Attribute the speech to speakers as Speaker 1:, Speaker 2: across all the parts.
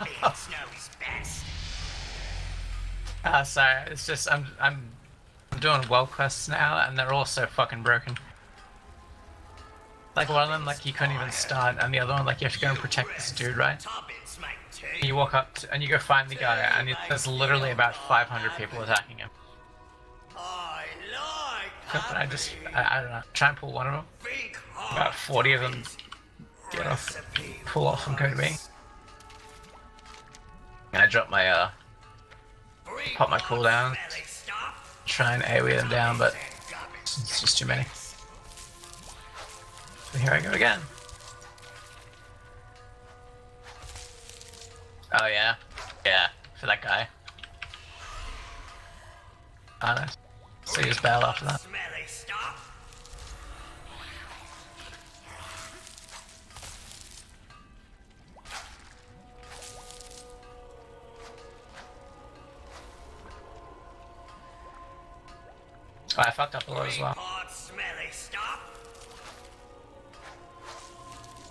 Speaker 1: Bitch knows best.
Speaker 2: Sorry, it's just I'm doing world quests now, and they're all so fucking broken. Like one of them, like you couldn't even start, and the other one, like you have to go and protect this dude, right?
Speaker 1: Tuppence make
Speaker 2: And
Speaker 1: tea.
Speaker 2: you walk up to, and you go find the guy, and there's literally about 500 people attacking him.
Speaker 1: I like
Speaker 2: But I don't know, try and pull one of them.
Speaker 1: Big
Speaker 2: About 40 of them get off, pull off and go to me. And I drop my pop my cooldown, try and AoE them down, but it's just too many. So here I go again. Oh yeah, yeah, for that guy. Oh no. So just bail after that.
Speaker 1: Smelly stuff.
Speaker 2: Oh, I fucked up a lot as well.
Speaker 1: Smelly stuff.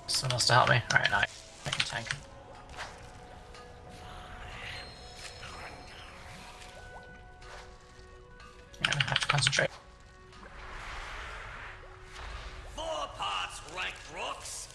Speaker 2: Someone else to help me. Alright, now I can tank. I'm gonna have to concentrate.
Speaker 1: 4 parts rank rocks.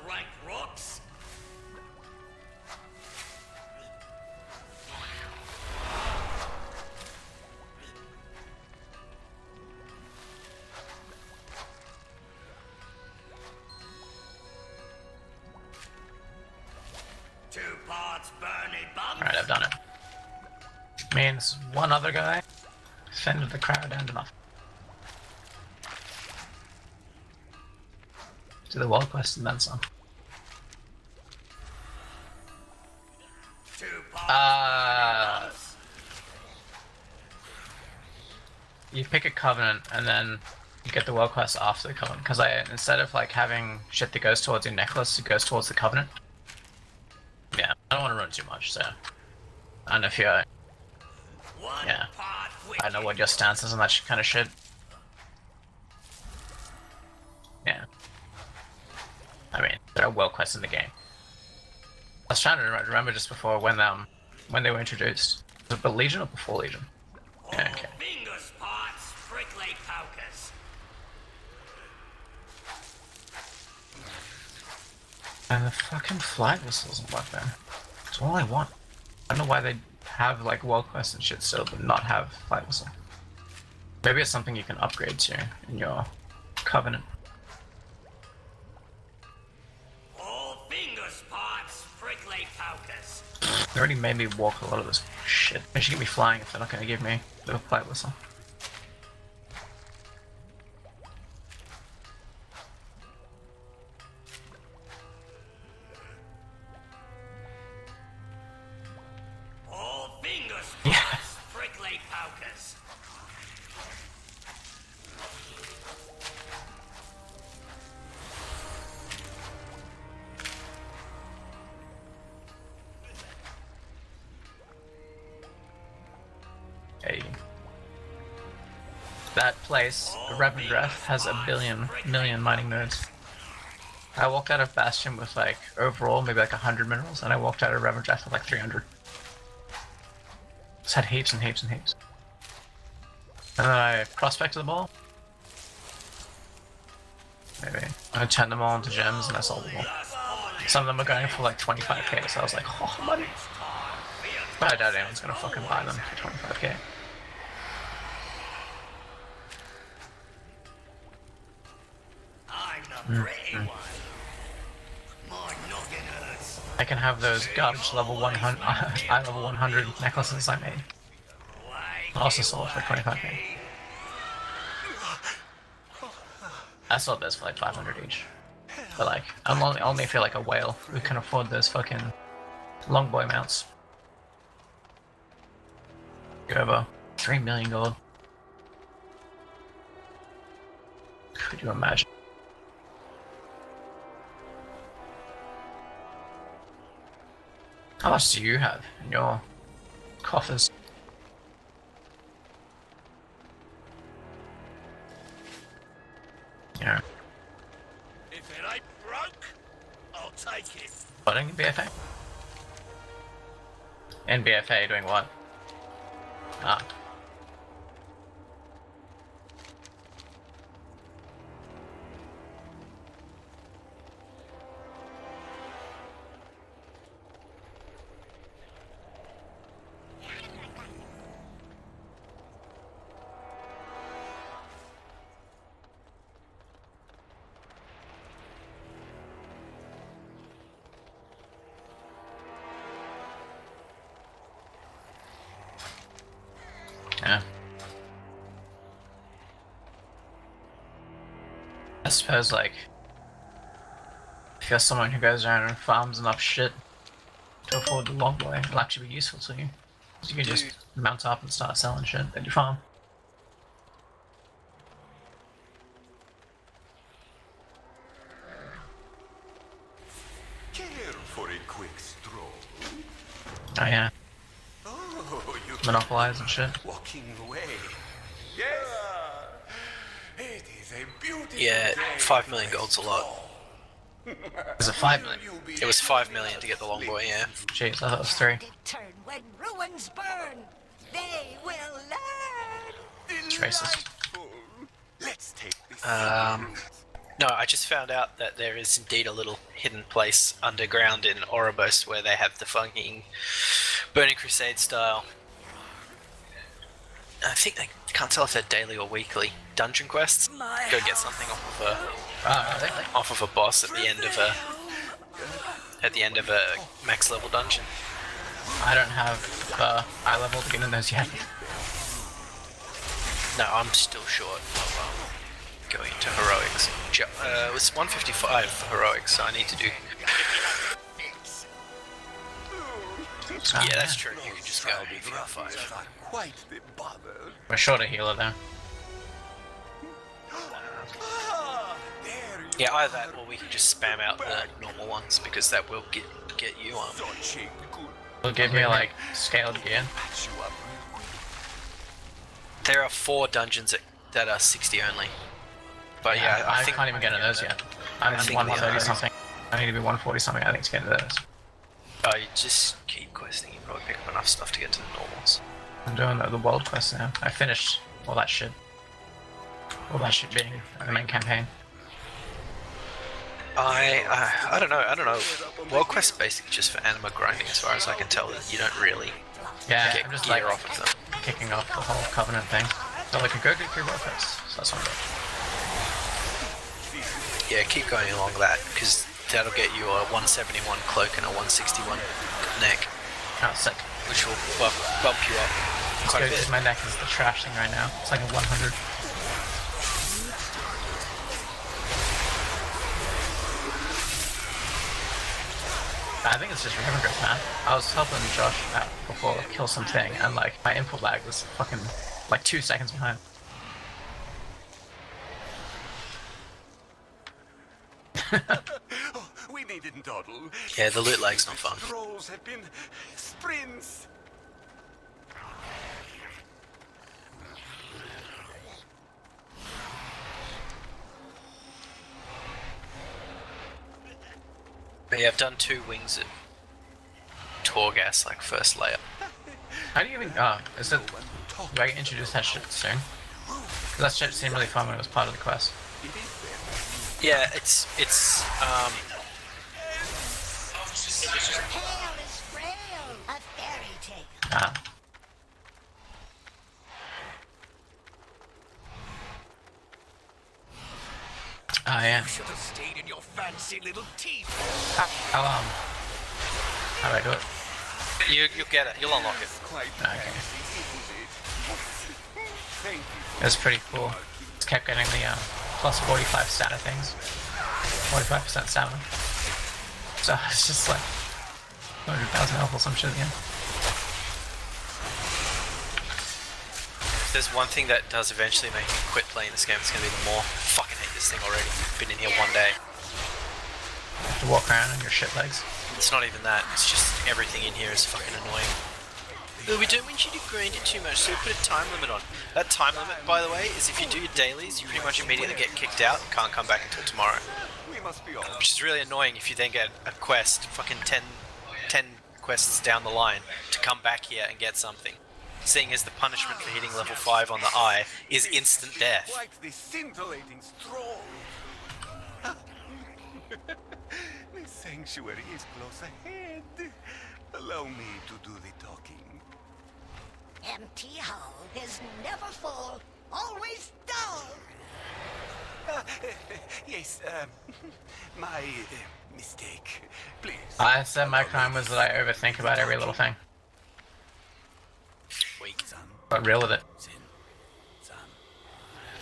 Speaker 1: Rank rocks. Two parts burning bumps.
Speaker 2: Alright, I've done it. Means one other guy fended the crowd and enough. Do the world quest and then some. You pick a covenant and then you get the world quest after the covenant. Because instead of like having shit that goes towards your necklace, it goes towards the covenant. Yeah, I don't want to run too much, so I don't know if you're. Yeah, I don't know what your stance is on that kind of shit. Yeah. I mean, there are world quests in the game. I was trying to remember just before when they were introduced. Was it Legion or before Legion? Yeah, okay.
Speaker 1: Fingers parts, prickly pokers.
Speaker 2: And the fucking flight whistles and whatnot. That's all I want. I don't know why they have like world quests and shit still, but not have flight whistle. Maybe it's something you can upgrade to in your covenant.
Speaker 1: All fingers parts, prickly pokers.
Speaker 2: They already made me walk a lot of this shit. They should get me flying if they're not going to give me the flight whistle.
Speaker 1: All fingers parts, prickly pokers.
Speaker 2: Hey. That place, Revendreth, has a million mining nodes. I walked out of Bastion with like, overall, maybe like 100 minerals, and I walked out of Revendreth with like 300. Just had heaps and heaps and heaps. And then I prospected them all. Maybe. I turned them all into gems and I sold them all. Some of them are going for like 25k, so I was like, oh, money. But I doubt anyone's gonna fucking buy them for 25k.
Speaker 1: I'm the pretty one. My noggin hurts.
Speaker 2: I can have those garbage level 100, eye level 100 necklaces I made. I also sold for 25k. I sold those for like 500 each. But like, I'm only feel like a whale who can afford those fucking long boy mounts. Go over 3 million gold. Good Could you imagine? How much do you have in your coffers? Yeah.
Speaker 1: If it ain't broke, I'll take it.
Speaker 2: Fighting in BFA? In BFA doing what? Ah. Yeah. I suppose, like, if you're someone who goes around and farms enough shit to afford the longboy, it'll actually be useful to you. You can just mount up and start selling shit at your farm.
Speaker 1: Care for a quick stroll?
Speaker 2: Oh yeah,
Speaker 1: Oh, you
Speaker 2: monopolize and shit.
Speaker 1: walking away. Yes. It is a beautiful
Speaker 3: Yeah,
Speaker 1: day
Speaker 3: 5
Speaker 1: for
Speaker 3: million
Speaker 1: a
Speaker 3: gold's a lot.
Speaker 2: Is it 5 million?
Speaker 1: You be
Speaker 3: It was 5 million to get the long boy, yeah.
Speaker 2: Jeez, I thought it was 3.
Speaker 4: Turn when ruins burn. They will learn.
Speaker 2: It's racist.
Speaker 1: delightful. Let's take this.
Speaker 3: No, I just found out that there is indeed a little hidden place underground in Oribos where they have the fucking Burning Crusade style. I think they can't tell if they're daily or weekly dungeon quests. Go get something off of a boss at the end of a max level dungeon.
Speaker 2: I don't have eye level to get in those yet.
Speaker 3: No, I'm still short of going to heroics. It was 155 for heroics, so I need to do. Yeah, that's true. You can just go for 5.
Speaker 1: Not quite the bother.
Speaker 2: We're short a healer though.
Speaker 1: Ah, there you
Speaker 3: Yeah, either that or we can just spam out the normal ones because that will get you
Speaker 1: touching good.
Speaker 2: It'll give me like scaled gear.
Speaker 1: Patch you up real quick.
Speaker 3: There are 4 dungeons that are 60 only. But yeah,
Speaker 2: I
Speaker 3: think
Speaker 2: can't even get into those yet. I'm at
Speaker 3: think
Speaker 2: 130
Speaker 3: the-
Speaker 2: something. I need to be 140 something, I think, to get into those.
Speaker 3: You just keep questing. You probably pick up enough stuff to get to the normals.
Speaker 2: I'm doing the world quest now. I finished all that shit. All that shit being the main campaign.
Speaker 3: I don't know. World Quest is basically just for anima grinding, as far as I can tell. You don't really
Speaker 2: Yeah,
Speaker 3: get
Speaker 2: I'm just
Speaker 3: gear
Speaker 2: like
Speaker 3: off of them.
Speaker 2: kicking off the whole covenant thing. So like, go do 3 world quests. So that's what I'm doing.
Speaker 3: Yeah, keep going along that because that'll get you a 171 cloak and a 161 neck,
Speaker 2: Oh, sick.
Speaker 3: which will bump you up quite a
Speaker 2: Good,
Speaker 3: bit.
Speaker 2: 'cause my neck is the trash thing right now. It's like a 100. I think it's just Raven Grip, man. I was helping Josh out before kill something, and like my input lag was fucking like 2 seconds behind.
Speaker 1: Oh, we needn't dawdle.
Speaker 3: Yeah, the loot lag's not fun.
Speaker 1: Rolls have been sprints.
Speaker 3: But yeah, I've done 2 wings of Torghast, like first layer.
Speaker 2: How do you even? Is it? Do I get introduced to that shit soon? Because that shit seemed really fun when it was part of the quest.
Speaker 3: Yeah, it's
Speaker 4: Tale is frail, a fairy tale.
Speaker 2: Ah. Ah, yeah.
Speaker 1: Should have stayed in your fancy little teeth.
Speaker 2: How how do I do it?
Speaker 3: you'll get it. You'll unlock it.
Speaker 1: Quite
Speaker 2: Okay.
Speaker 1: fancy, isn't it? Thank you.
Speaker 2: It was pretty cool. Just kept getting the plus 45 stamina things. 45% stamina. So it's just like 200,000 health or some shit again.
Speaker 3: If there's one thing that does eventually make me quit playing this game, it's gonna be the more fucking hate this thing already. Been in here one day.
Speaker 2: To walk around on your shit legs.
Speaker 3: It's not even that. It's just everything in here is fucking annoying. But we don't want you to grind it too much, so we put a time limit on. That time limit, by the way, is if you do your dailies, you pretty much immediately get kicked out and can't come back until tomorrow. Which is really annoying if you then get a quest, fucking 10 quests down the line, to come back here and get something. Seeing as the punishment for hitting level 5 on the eye is instant death.
Speaker 1: Like the scintillating stroll. The sanctuary is close ahead. Allow me to do the talking.
Speaker 4: Empty hull is never full, always dull.
Speaker 1: Yes, my mistake. Please.
Speaker 2: I said my crime was that I overthink about every little thing.
Speaker 3: Weak.
Speaker 2: Got real with it.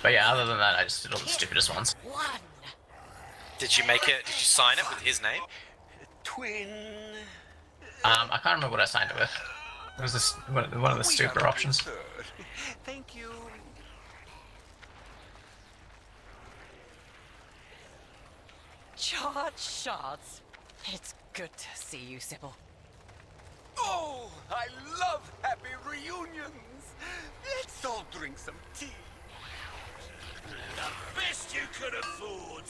Speaker 2: But yeah, other than that, I just did all the stupidest ones.
Speaker 4: One.
Speaker 3: Did you make it? Did you sign it with his name?
Speaker 1: Twin.
Speaker 2: I can't remember what I signed it with. It was this, one of the stupid options.
Speaker 1: Thank you.
Speaker 5: Charge shots. It's good to see you, Sybil.
Speaker 1: Oh, I love happy reunions. Let's all drink some tea. The best you could afford.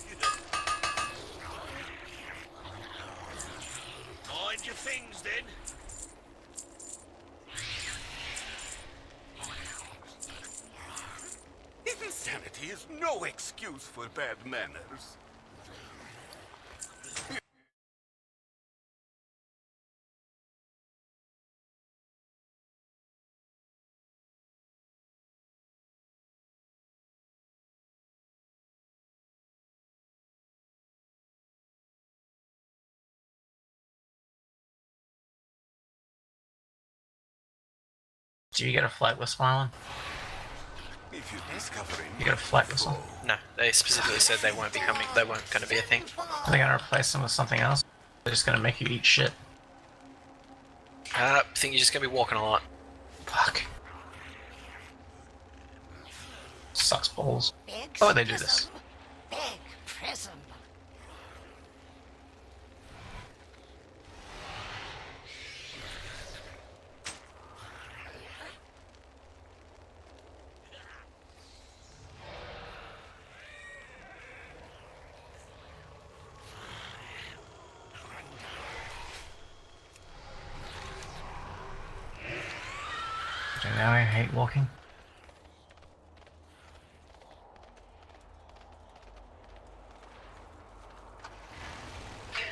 Speaker 1: Mind your things, then. Insanity is no excuse for bad manners.
Speaker 2: Do you get a flight whistle, Alan?
Speaker 1: If you discover
Speaker 2: You get a flight whistle?
Speaker 3: No, they specifically said they weren't becoming. They weren't going to be a thing.
Speaker 2: Are they gonna replace them with something else? They're just gonna make you eat shit.
Speaker 3: I think you're just going to be walking a lot.
Speaker 2: Fuck. Sucks balls.
Speaker 4: Big
Speaker 2: Why would they do this?
Speaker 4: prism, Big prism.
Speaker 2: Do you know I hate walking?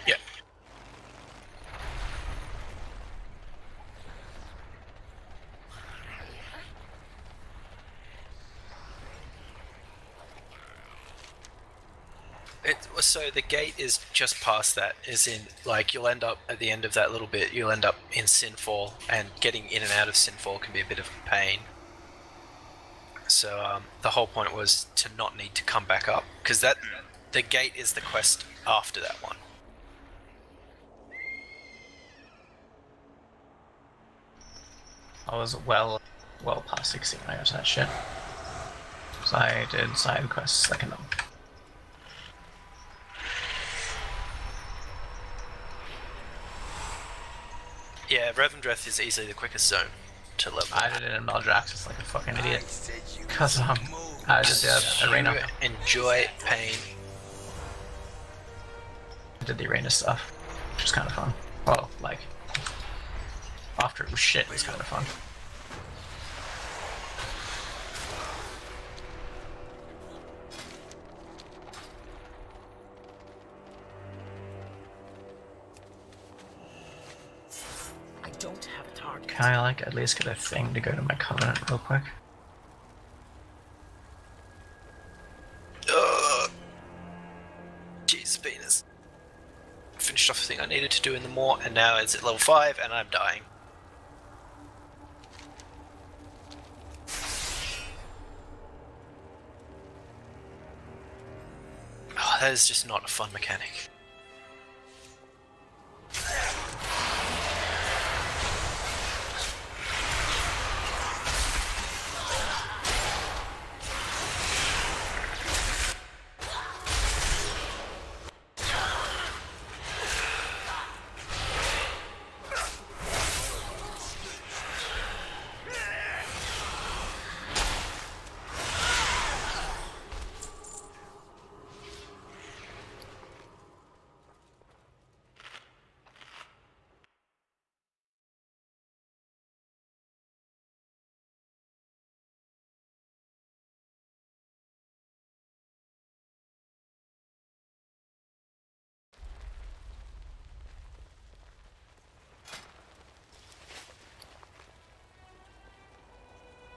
Speaker 3: Yeah. So the gate is just past that, is in, like, you'll end up at the end of that little bit, you'll end up in Sinfall, and getting in and out of Sinfall can be a bit of a pain. So the whole point was to not need to come back up, because the gate is the quest after that one.
Speaker 2: I was well past 16 hours that shit. So I did side quests like a numb.
Speaker 3: Yeah, Revendreth is easily the quickest zone to level.
Speaker 2: I did it in Maldraxxus like a fucking idiot. Cause I did the arena.
Speaker 3: Enjoy pain.
Speaker 2: I did the arena stuff, which was kind of fun. Well, like after it was shit, it was kind of fun.
Speaker 5: I don't have a target.
Speaker 2: Can I like at least get a thing to go to my covenant real quick?
Speaker 3: Jesus, penis. Finished off the thing I needed to do in the Maw, and now it's at level 5, and I'm dying. Oh, that is just not a fun mechanic.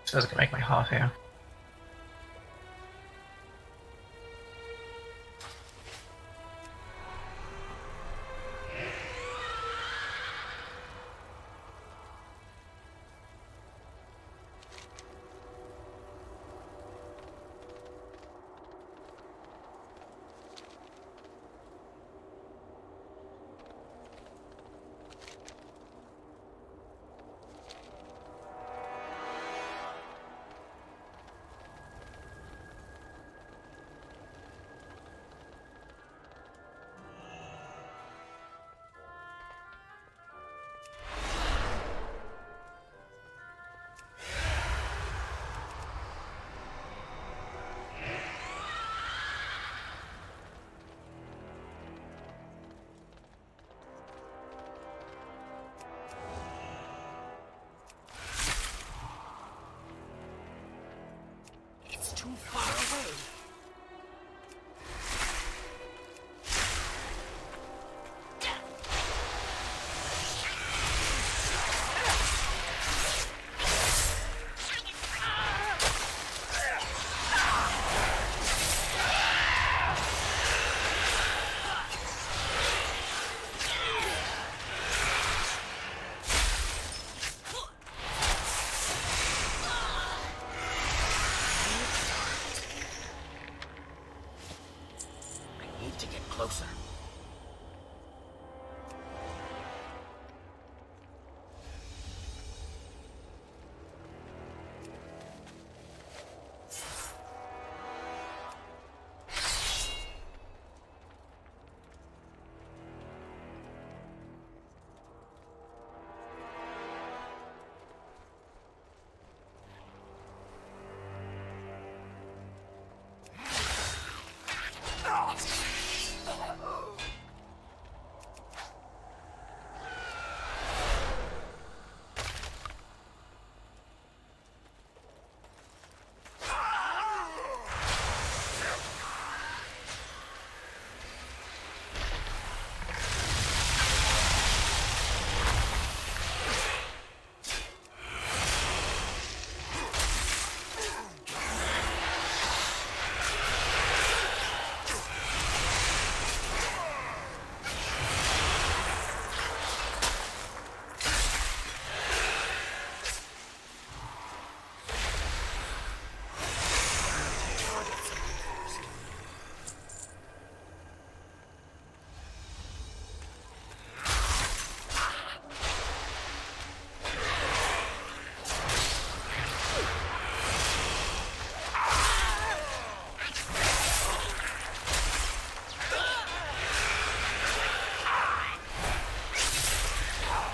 Speaker 2: Suppose I can make my half here.
Speaker 4: It's too far away. I need to get closer.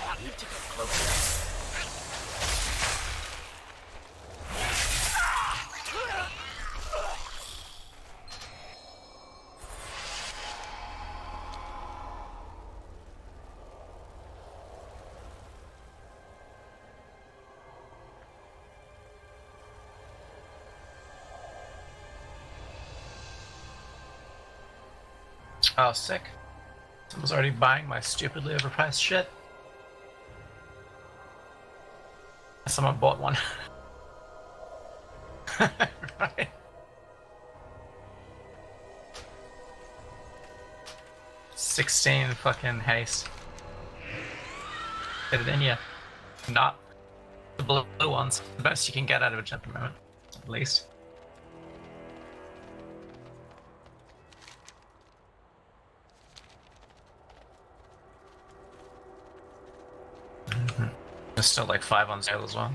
Speaker 4: I need to get closer.
Speaker 2: Oh, sick. Someone's already buying my stupidly overpriced shit. Someone bought one. Right. $16 fucking haste. Get it in ya. Not the blue ones. The best you can get out of a at the moment, at least. There's still like 5 on sale as well.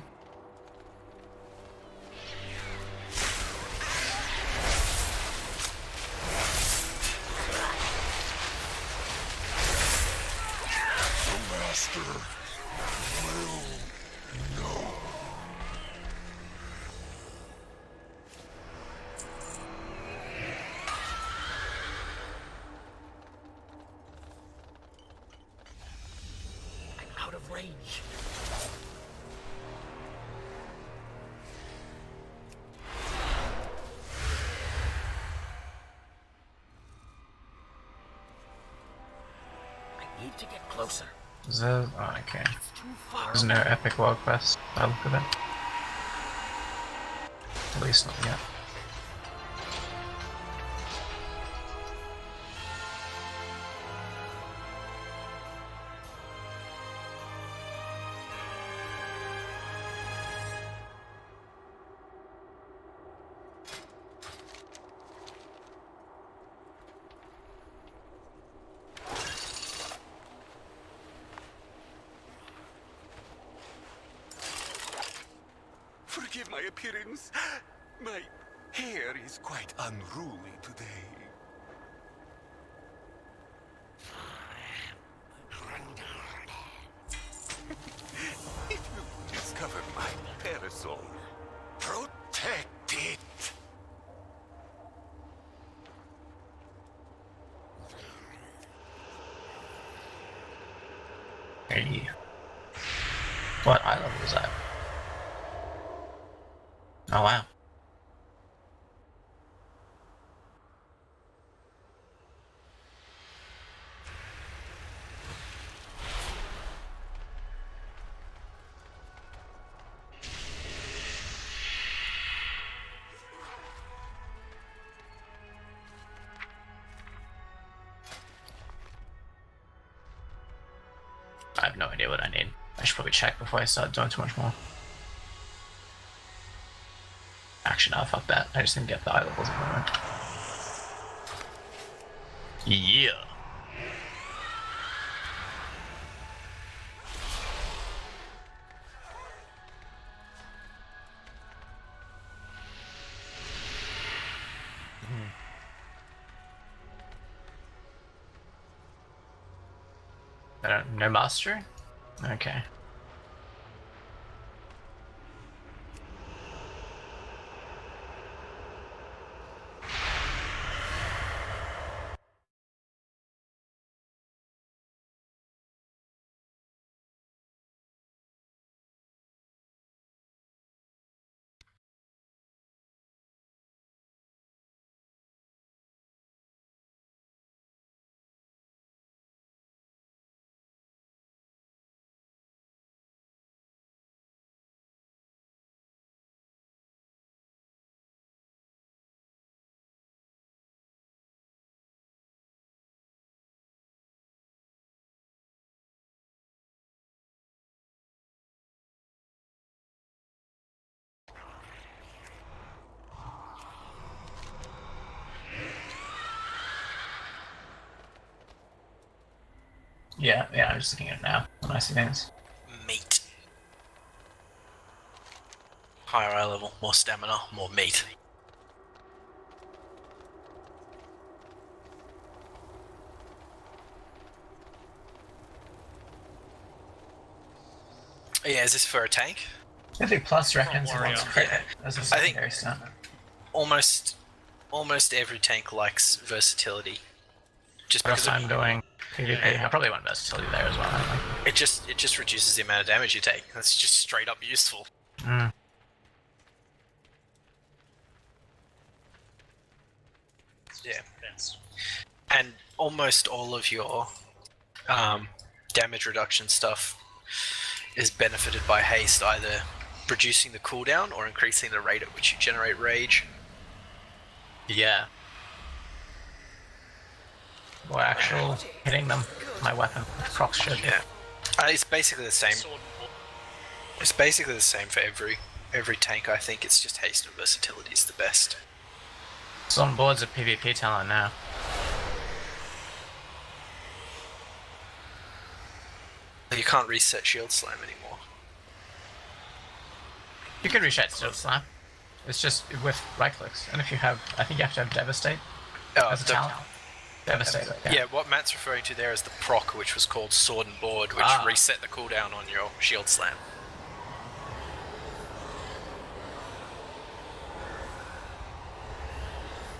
Speaker 1: The master will know.
Speaker 4: I'm out of range. I need to get closer.
Speaker 2: Is there... Oh, okay.
Speaker 4: It's too far
Speaker 2: There's no epic world quest. I look at it. At least not yet.
Speaker 1: Forgive my appearance. My hair is quite unruly today. If you discover my parasol, protect it.
Speaker 2: Hey. What eye level is that? Oh wow. I have no idea what I need. I should probably check before I start doing too much more. Actually, no, fuck that. I just didn't get the eye levels at the moment. Yeah. No mastery? Okay. Yeah, I'm just looking at it now when I see things.
Speaker 3: Meat. Higher eye level, more stamina, more meat. Yeah, is this for a tank?
Speaker 2: I think plus reckons it wants
Speaker 6: Warrior.
Speaker 2: crit as a
Speaker 3: I think-
Speaker 2: secondary stat.
Speaker 3: Almost every tank likes versatility. Just
Speaker 2: But
Speaker 3: because
Speaker 2: if I'm doing PvP, I probably want versatility there as well. I think.
Speaker 3: it just reduces the amount of damage you take. That's just straight up useful.
Speaker 2: Mm.
Speaker 3: Yeah.
Speaker 6: Yes.
Speaker 3: And almost all of your damage reduction stuff is benefited by haste, either reducing the cooldown or increasing the rate at which you generate rage.
Speaker 2: Yeah. Or actual hitting them. My weapon. Proc shit.
Speaker 3: Yeah. It's basically the same.
Speaker 6: Sword.
Speaker 3: It's basically the same for every tank. I think it's just haste and versatility is the best.
Speaker 2: It's on boards of PvP talent now.
Speaker 3: You can't reset shield slam anymore.
Speaker 2: You can reset Shield Slam. It's just with right clicks. And if you have, I think you have to have Devastate as a talent. Devastate.
Speaker 3: Yeah, what Matt's referring to there is the proc, which was called Sword and Board, which reset the cooldown on your shield slam.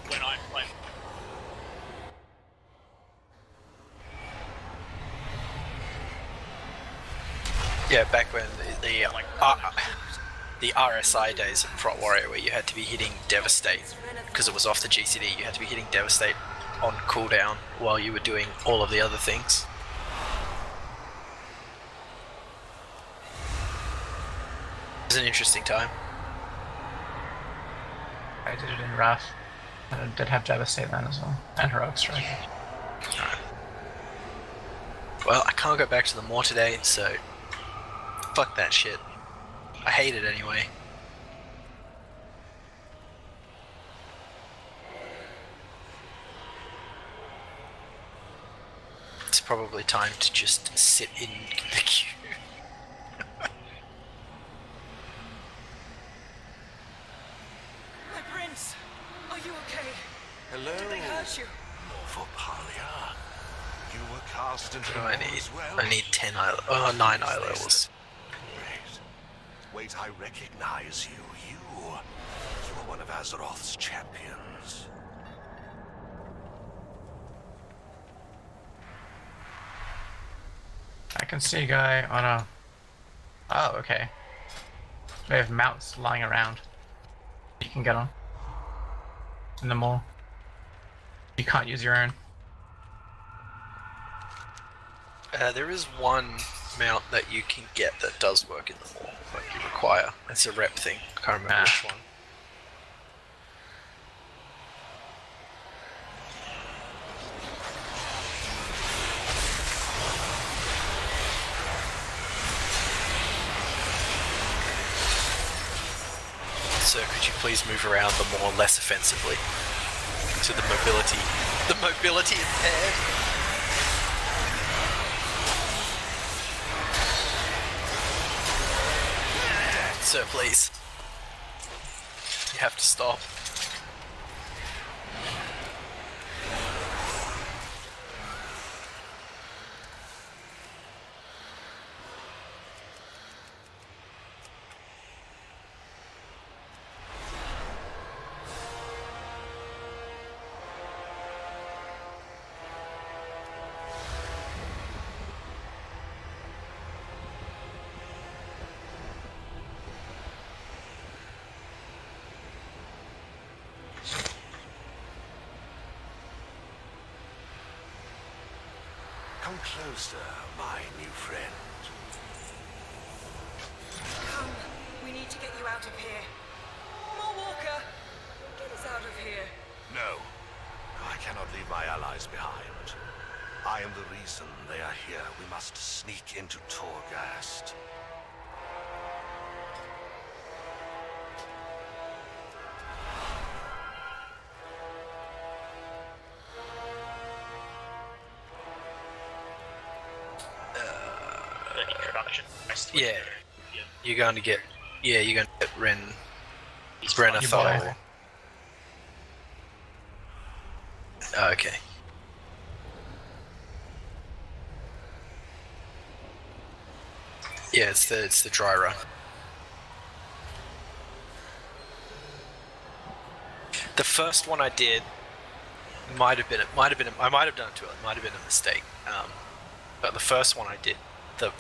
Speaker 6: When I play.
Speaker 3: Yeah, back when the RSI days of Prot Warrior, where you had to be hitting Devastate because it was off the GCD. You had to be hitting Devastate on cooldown while you were doing all of the other things. It was an interesting time.
Speaker 2: I did it in Wrath. And it did have Devastate then as well. And Heroic Strike.
Speaker 3: Alright. Well, I can't go back to the Maw today, so fuck that shit. I hate it anyway. It's probably time to just sit in the queue.
Speaker 5: My prince, are you okay?
Speaker 1: Hello.
Speaker 5: Did they hurt you?
Speaker 1: For Palia. You were cast into
Speaker 3: What
Speaker 1: the
Speaker 3: do I
Speaker 1: Maw
Speaker 3: need?
Speaker 1: as well.
Speaker 3: I need 10 eye, 9 eye levels.
Speaker 1: Great. Wait, I recognize you. You are one of Azeroth's champions.
Speaker 2: I can see a guy on a... Oh, okay. We have mounts lying around. You can get on. In the mall. You can't use your own.
Speaker 3: There is one mount that you can get that does work in the Maw, but you require. It's a rep thing. I can't remember which one. So could you please move around the Maw less offensively? To the mobility impaired. Sir, please. You have to stop.
Speaker 1: Come closer, my new friend.
Speaker 5: Come, we need to get you out of here. More Walker, get us out of here.
Speaker 1: No. I cannot leave my allies behind. I am the reason they are here. We must sneak into Torghast.
Speaker 3: Yeah. You're going to get Renathal. Oh, okay. Yeah, it's the dry run. The first one I did I might have done it too early. Might have been a mistake. But the first one I did, the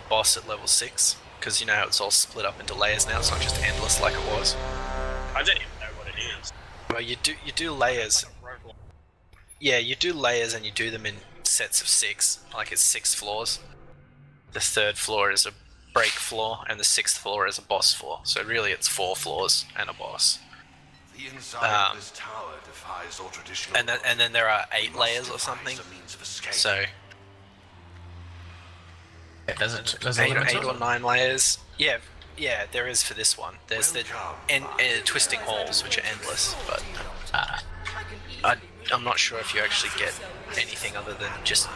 Speaker 3: boss at level 6, because you know how it's all split up into layers now. It's not just endless like it was.
Speaker 6: I don't even know what it is.
Speaker 3: Well, you do layers. Yeah, you do layers and you do them in sets of 6. Like it's 6 floors. The 3rd floor is a break floor, and the 6th floor is a boss floor. So really, it's 4 floors and a boss.
Speaker 1: The inside of this tower defies all traditional.
Speaker 3: And then there are 8 layers or something. So
Speaker 2: There's
Speaker 3: 8 or 9 layers. Yeah, there is for this one. There's the twisting halls, which are endless, but I'm not sure if you actually get anything other than just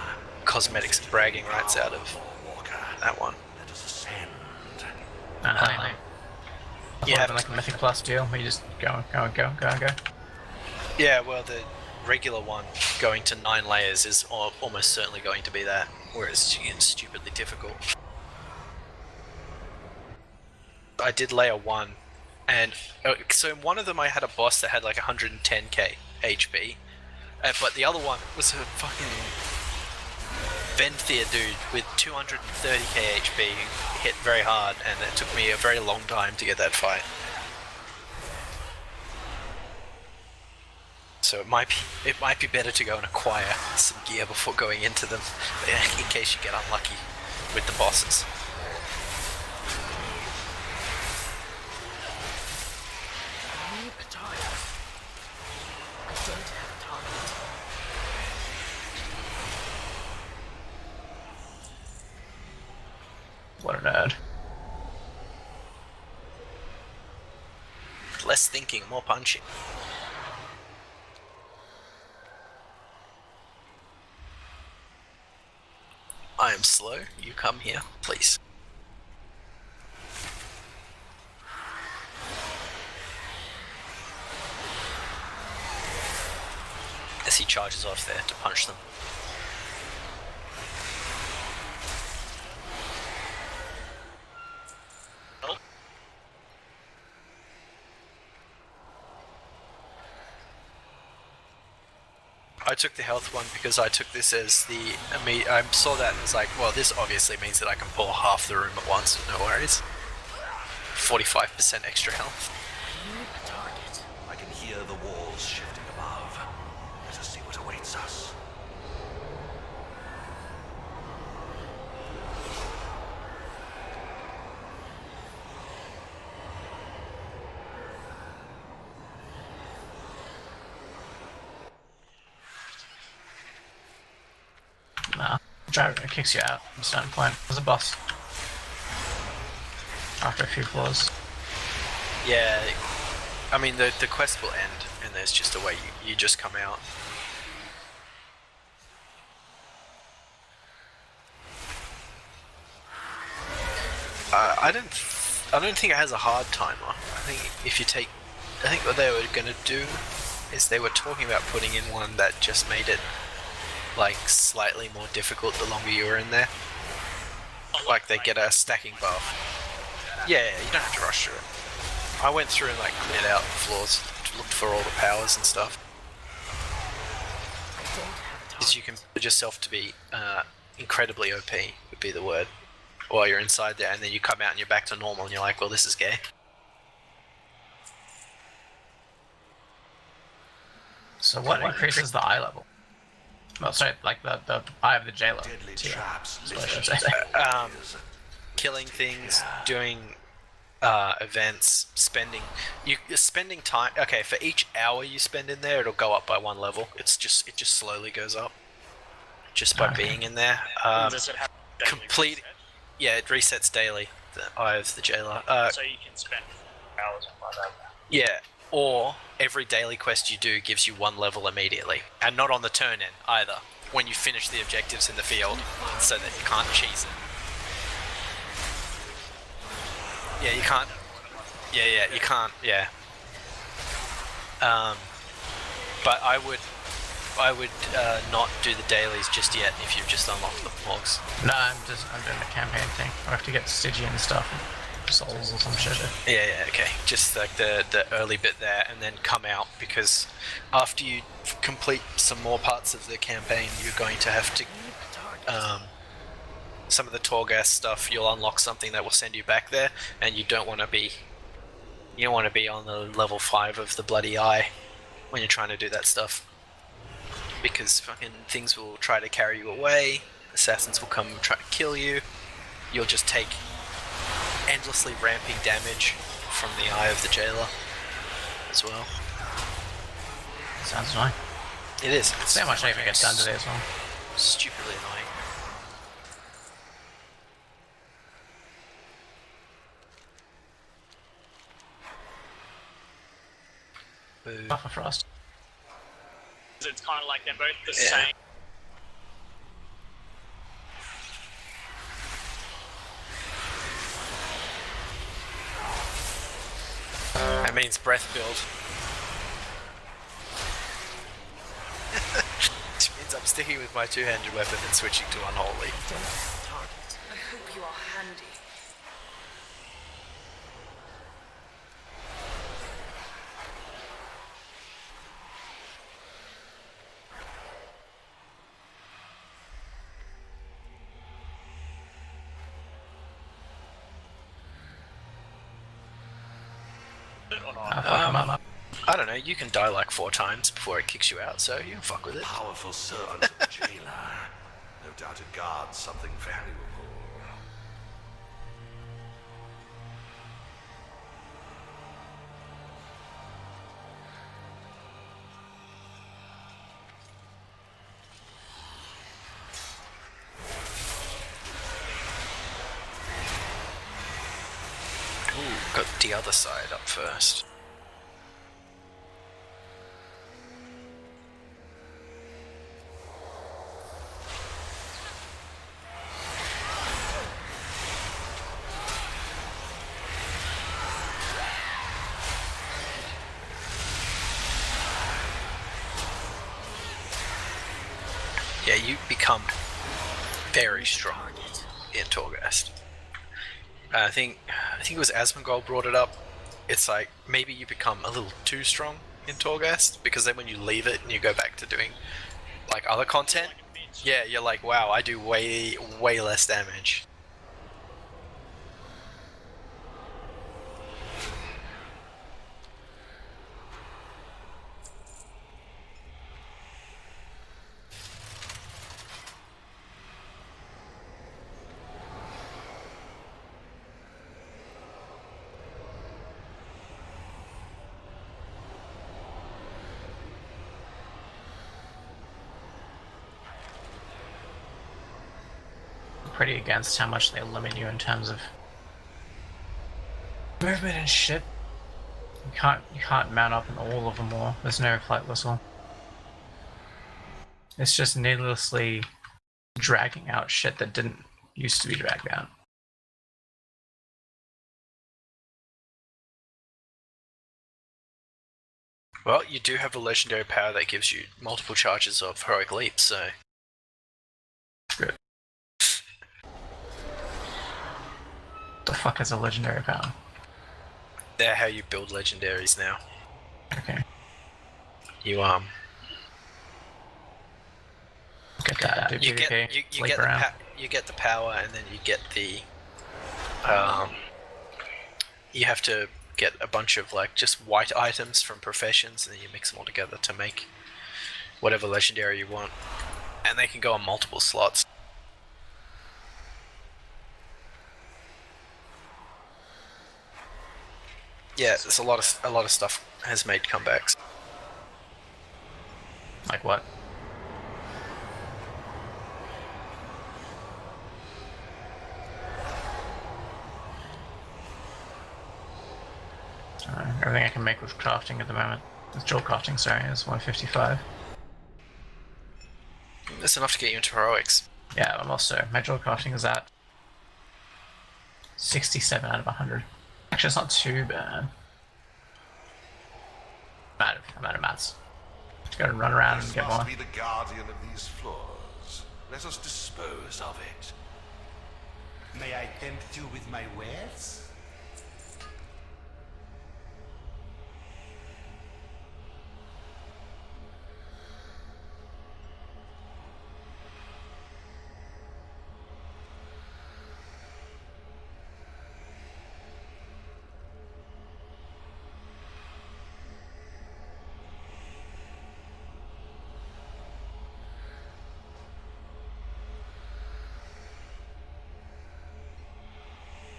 Speaker 3: cosmetics and bragging rights out of that one.
Speaker 2: You have like a Mythic Plus deal where you just go.
Speaker 3: Yeah, well, the regular one going to 9 layers is almost certainly going to be that, whereas it's stupidly difficult. I did layer 1, and so in one of them I had a boss that had like 110k HP, but the other one was a fucking Venthyr dude with 230k HP who hit very hard, and it took me a very long time to get that fight. So it might be better to go and acquire some gear before going into them, in case you get unlucky with the bosses.
Speaker 2: nerd.
Speaker 3: Less thinking, more punching. I am slow. You come here, please. As he charges off there to punch them. I took the health one because I took this as the I saw that and was like, well, this obviously means that I can pull half the room at once, no worries. 45% extra health.
Speaker 1: Target. I can hear the walls shifting above. Let us see what awaits us.
Speaker 2: Nah. Driver kicks you out at a certain point. There's a boss. After a few floors.
Speaker 3: Yeah, I mean, the quest will end, and there's just a way you just come out. I don't think it has a hard timer. I think what they were gonna do is they were talking about putting in one that just made it like slightly more difficult the longer you were in there. Like they get a stacking buff. Yeah, you don't have to rush through it. I went through and like cleared out the floors, looked for all the powers and stuff. Because you can put yourself to be incredibly OP would be the word while you're inside there, and then you come out and you're back to normal and you're like, well, this is gay.
Speaker 2: So what increases the eye level? Well, sorry, like the eye of the jailer.
Speaker 1: Deadly
Speaker 2: tier.
Speaker 1: traps.
Speaker 2: That's what I should say.
Speaker 3: Killing things, doing events, spending time. Okay, for each hour you spend in there, it'll go up by 1 level. It just slowly goes up, just by being in there.
Speaker 6: Does it have daily
Speaker 3: Complete.
Speaker 6: reset?
Speaker 3: Yeah, it resets daily. The eye of the jailer.
Speaker 6: So you can spend hours on that.
Speaker 3: Yeah, or every daily quest you do gives you 1 level immediately, and not on the turn in either. When you finish the objectives in the field, so that you can't cheese it. Yeah, you can't. Yeah, you can't. Yeah. But I would not do the dailies just yet if you've just unlocked the logs.
Speaker 2: No, I'm doing the campaign thing. I have to get Stygian and stuff, souls or some shit.
Speaker 3: Yeah, okay. Just like the early bit there, and then come out, because after you complete some more parts of the campaign, you're going to have to some of the Torghast stuff. You'll unlock something that will send you back there, and you don't want to be on the level 5 of the bloody eye when you're trying to do that stuff, because fucking things will try to carry you away. Assassins will come and try to kill you. You'll just take endlessly ramping damage from the eye of the jailer as well.
Speaker 2: Sounds annoying.
Speaker 3: It is.
Speaker 2: See how much I even get done today as well.
Speaker 3: Stupidly annoying. Boo.
Speaker 2: Buffer Frost.
Speaker 6: It's kind of like they're both the
Speaker 3: Yeah.
Speaker 6: same.
Speaker 3: That means breath build. Which means I'm sticking with my two-handed weapon and switching to unholy.
Speaker 5: I hope you are handy.
Speaker 6: Or not.
Speaker 3: I don't know, you can die like 4 times before it kicks you out, so you can fuck with it.
Speaker 1: Powerful servant of the jailer. No doubt it guards something valuable.
Speaker 3: Got the other side up first. Yeah, you become very strong in Torghast. I think it was Asmongold brought it up. It's like maybe you become a little too strong in Torghast because then when you leave it and you go back to doing like other content, yeah, you're like, wow, I do way less damage.
Speaker 2: Pretty against how much they limit you in terms of movement and shit. You can't mount up in all of them all. There's no flight whistle. It's just needlessly dragging out shit that didn't used to be dragged out.
Speaker 3: Well, you do have a legendary power that gives you multiple charges of heroic leap, so
Speaker 2: Good. The fuck is a legendary power?
Speaker 3: they're how you build legendaries now.
Speaker 2: Okay.
Speaker 3: You
Speaker 2: Get that. Do
Speaker 3: you get
Speaker 2: PvP,
Speaker 3: you
Speaker 2: sleep
Speaker 3: get
Speaker 2: around.
Speaker 3: you get the power, and then you get the you have to get a bunch of like just white items from professions, and then you mix them all together to make whatever legendary you want, and they can go on multiple slots. Yeah, there's a lot of stuff has made comebacks.
Speaker 2: Like what? Everything I can make with crafting at the moment, with jewel crafting, sorry, is 155.
Speaker 3: That's enough to get you into heroics.
Speaker 2: Yeah, I'm also, my jewel crafting is at 67 out of 100. Actually, it's not too bad. I'm out of mats. Just gotta run around and
Speaker 1: This
Speaker 2: get
Speaker 1: must
Speaker 2: more.
Speaker 1: be the guardian of these floors. Let us dispose of it.
Speaker 7: May I tempt you with my wares?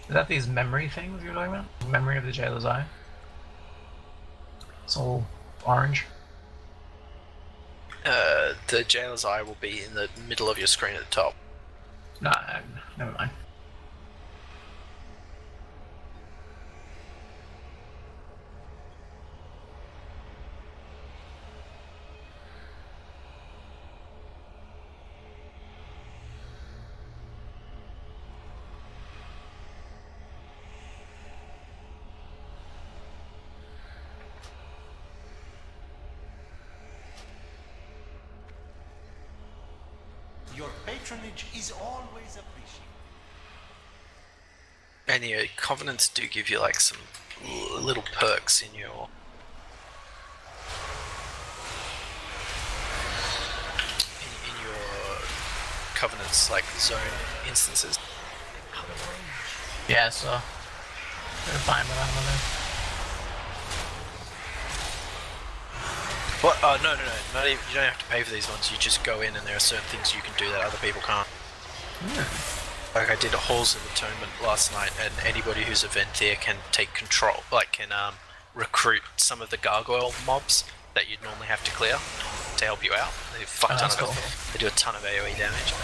Speaker 2: Is that these memory things you're talking about? Memory of the Jailer's Eye? It's all orange.
Speaker 3: The Jailer's Eye will be in the middle of your screen at the top.
Speaker 2: Nah, never mind.
Speaker 7: Your patronage is always appreciated.
Speaker 3: And your covenants do give you like some little perks in your in your covenants, like zone instances.
Speaker 2: Yeah, so they're fine with that one
Speaker 3: What? Oh no. Not even, you don't have to pay for these ones. You just go in, and there are certain things you can do that other people can't. Like I did a Halls of Atonement last night, and anybody who's a Venthyr can take control, like can recruit some of the gargoyle mobs that you'd normally have to clear to help you out. They do a
Speaker 2: that's cool.
Speaker 3: They do a ton of AoE damage.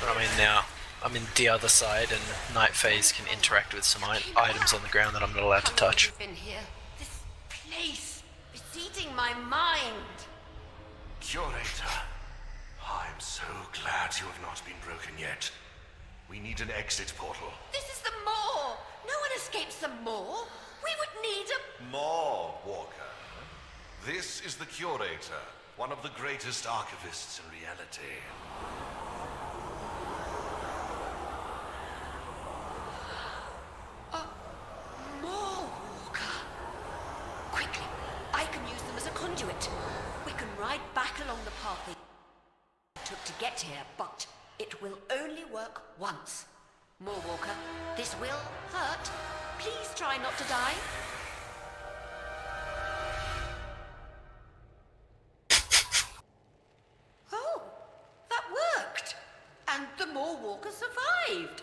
Speaker 3: But I mean now, I'm in the other side, and Night Phase can interact with some items on the ground that I'm not allowed to touch.
Speaker 4: How long have you been here? This place is eating my mind.
Speaker 1: Curator, I'm so glad you have not been broken yet. We need an exit portal.
Speaker 4: This is the Maw. No one escapes the Maw. We would need a...
Speaker 1: More, Walker. This is the Curator, one of the greatest archivists in reality.
Speaker 4: Maw Walker. Quickly, I can use them as a conduit. We can ride back along the path they took to get here, but it will only work once. Maw Walker, this will hurt. Please try not to die. Oh, that worked. And the Maw Walker survived.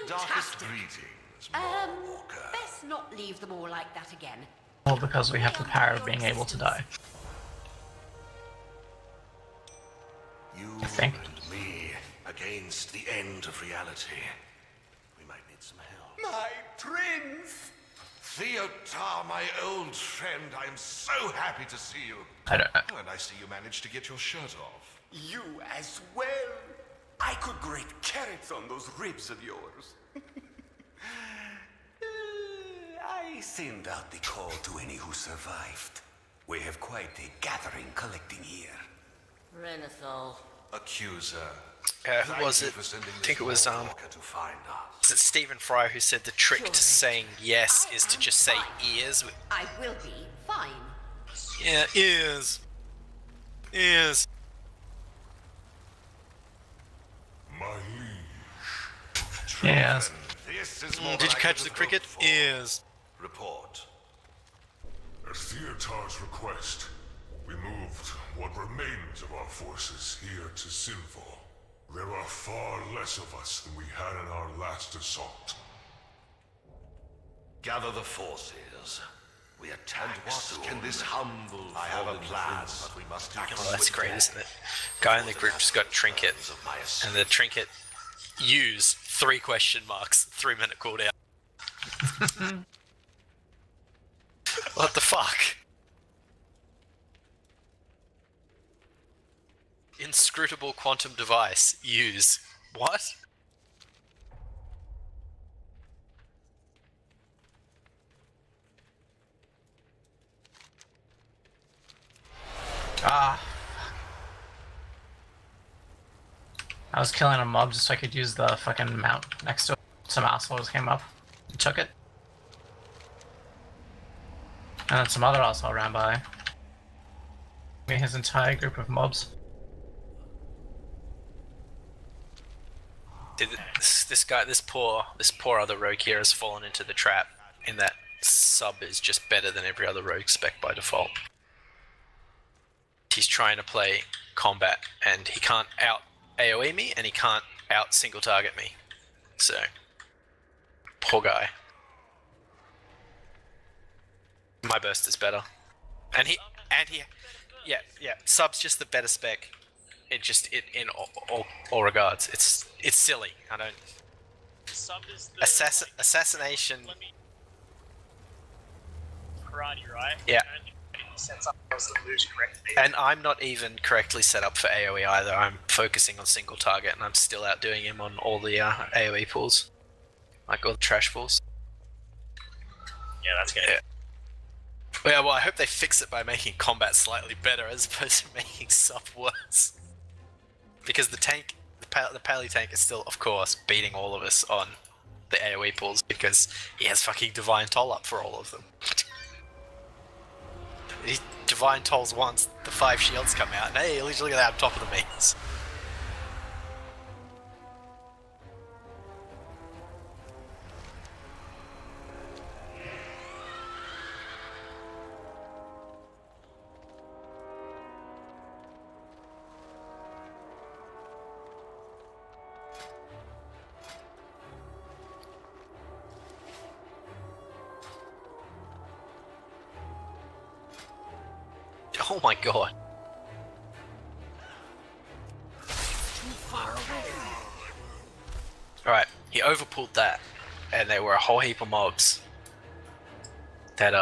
Speaker 1: Darkest
Speaker 4: Fantastic.
Speaker 1: greetings, More Walker.
Speaker 4: Best not leave them all like that again.
Speaker 2: Well, because we have the power of being able to die.
Speaker 1: You
Speaker 2: I think.
Speaker 1: and me against the end of reality. We might need some help.
Speaker 7: My prince!
Speaker 1: Theotar, my old friend, I am so happy to see you.
Speaker 2: I don't know.
Speaker 1: Oh, and I see you managed to get your shirt off.
Speaker 7: You as well. I could grate carrots on those ribs of yours. I send out the call to any who survived. We have quite a gathering collecting here.
Speaker 4: Renathal.
Speaker 1: Accuser.
Speaker 3: Who was it?
Speaker 1: Thank you for sending
Speaker 3: I think it was,
Speaker 1: this Walker to find us.
Speaker 3: Is it Stephen Fry who said the trick to saying yes is to just say ears?
Speaker 4: I will be fine.
Speaker 3: Yeah, ears. Ears.
Speaker 8: My liege,
Speaker 2: Yes.
Speaker 1: This is more
Speaker 3: Did
Speaker 1: than
Speaker 3: you
Speaker 1: I
Speaker 3: catch
Speaker 1: could
Speaker 3: the
Speaker 1: have
Speaker 3: cricket?
Speaker 1: hoped for.
Speaker 3: Ears.
Speaker 1: Report.
Speaker 8: at Theotar's request, we moved what remains of our forces here to Sinful. There are far less of us than we had in our last assault.
Speaker 1: Gather the forces. We attack. And what can this humble I have a plan, but we must act.
Speaker 3: Oh, that's great, isn't it? Guy in the group just got trinket, and the trinket use 3 question marks, 3-minute cooldown. What the fuck? Inscrutable quantum device, use. What?
Speaker 2: Ah. I was killing a mob just so I could use the fucking mount next to it. Some assholes came up and took it. And then some other asshole ran by. Me his entire group of mobs.
Speaker 3: Dude, this poor other rogue here has fallen into the trap in that sub is just better than every other rogue spec by default. He's trying to play combat and he can't out AoE me and he can't out single target me. So, poor guy. My burst is better. And he, yeah, sub's just the better spec. In all regards, it's silly. I don't.
Speaker 6: Sub is the
Speaker 3: Assassination.
Speaker 6: karate, right?
Speaker 3: Yeah.
Speaker 6: And he sets up those that moves correctly.
Speaker 3: And I'm not even correctly set up for AoE either. I'm focusing on single target, and I'm still outdoing him on all the AoE pools, like all the trash pools.
Speaker 6: Yeah, that's good.
Speaker 3: Yeah. Yeah, well, I hope they fix it by making combat slightly better as opposed to making sub worse. Because the tank, the pally tank is still, of course, beating all of us on the AoE pools because he has fucking Divine Toll up for all of them. He Divine Tolls once, the 5 shields come out, and hey, look at that, I'm top of the means. Oh my god. he overpulled that, and there were a whole heap of mobs that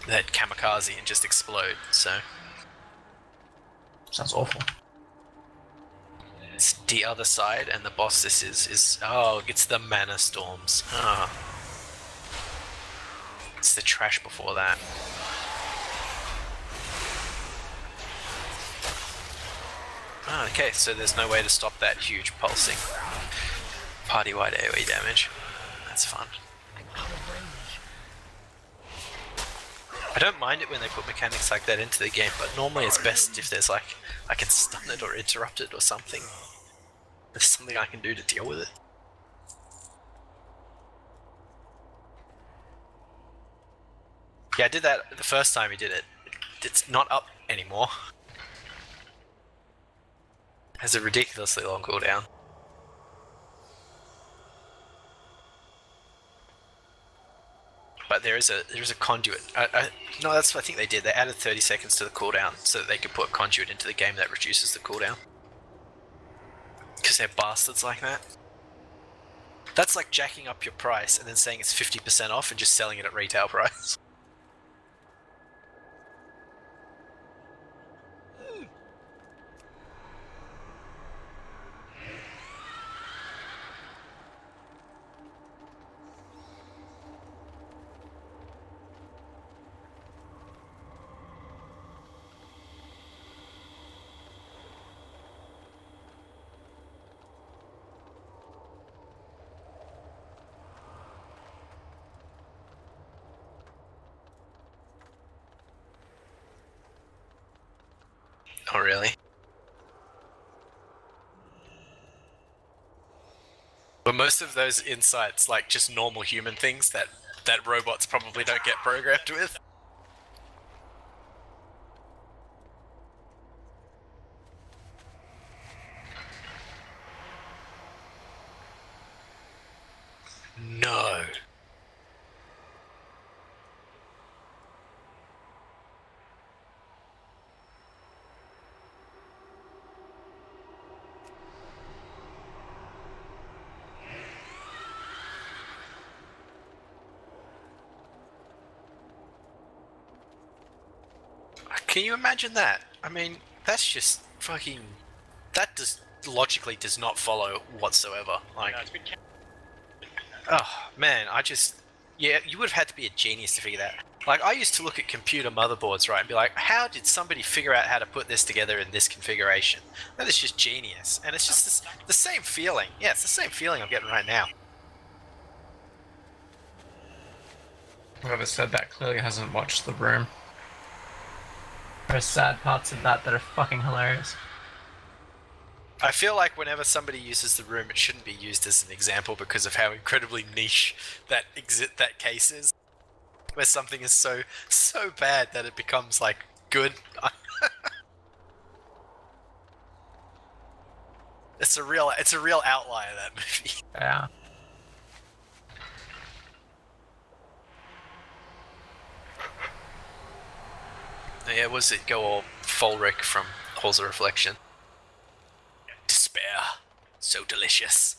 Speaker 3: kamikaze and just explode. So
Speaker 2: Sounds awful.
Speaker 3: it's the other side, and the boss this is it's the mana storms. It's the trash before that. Okay, so there's no way to stop that huge pulsing party-wide AoE damage. That's fun. I don't mind it when they put mechanics like that into the game, but normally it's best if there's like, I can stun it or interrupt it or something. There's something I can do to deal with it. Yeah, I did that the first time he did it. It's not up anymore. Has a ridiculously long cooldown. But there is a conduit. No, that's what I think they did. They added 30 seconds to the cooldown so that they could put conduit into the game that reduces the cooldown. Because they're bastards like that. That's like jacking up your price and then saying it's 50% off and just selling it at retail price. Oh, really? But most of those insights, like just normal human things that robots probably don't get programmed with. No. Can you imagine that? I mean, that's just fucking... That logically does not follow whatsoever. Like,
Speaker 6: No, it's been
Speaker 3: oh, man, yeah, you would have had to be a genius to figure that. Like, I used to look at computer motherboards, right, and be like, how did somebody figure out how to put this together in this configuration? That is just genius. And it's just the same feeling. Yeah, it's the same feeling I'm getting right now.
Speaker 2: Whoever said that clearly hasn't watched The Room. There are sad parts of that are fucking hilarious.
Speaker 3: I feel like whenever somebody uses The Room, it shouldn't be used as an example because of how incredibly niche that case is. Where something is so bad that it becomes, like, good. It's a real outlier, that movie.
Speaker 2: Yeah.
Speaker 3: Yeah, was it go all Fulric from Halls of Reflection? Despair. So delicious.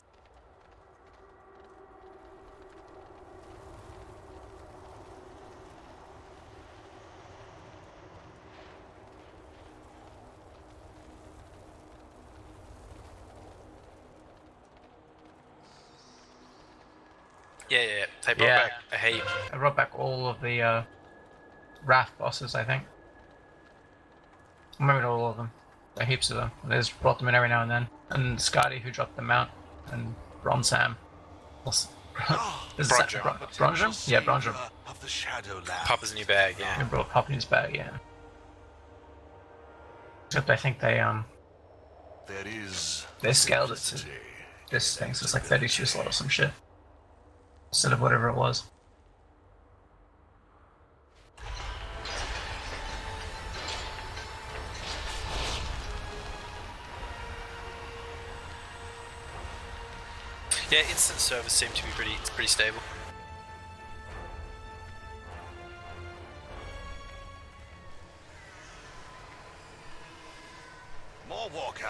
Speaker 3: Yeah. They brought back a heap.
Speaker 2: I brought back all of the Wrath bosses, I think. Maybe not all of them. There are heaps of them. They just brought them in every now and then. And Skadi, who dropped them out, and Bronsam. Bronjam? Yeah, Bronjam.
Speaker 1: Of the Shadow Land.
Speaker 3: Papa's new bag,
Speaker 2: He
Speaker 3: yeah.
Speaker 2: brought Pop in his bag, yeah. Except I think they scaled it to this thing, so it's like 32 slot or some shit. Instead of whatever it was.
Speaker 3: Yeah, instant service seemed to be pretty stable.
Speaker 1: More Walker.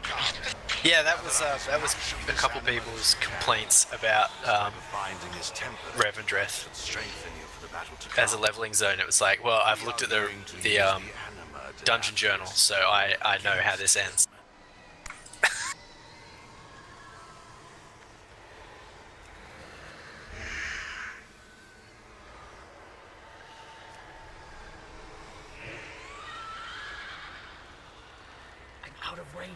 Speaker 1: Come.
Speaker 3: Yeah, that was a couple people's complaints about
Speaker 1: Binding his temper
Speaker 3: Rev and Dreth
Speaker 1: should strengthen you for the battle to
Speaker 3: as a
Speaker 1: come.
Speaker 3: leveling zone. It was like, well, I've looked at the dungeon journal, so I know how this ends.
Speaker 5: I'm out of range.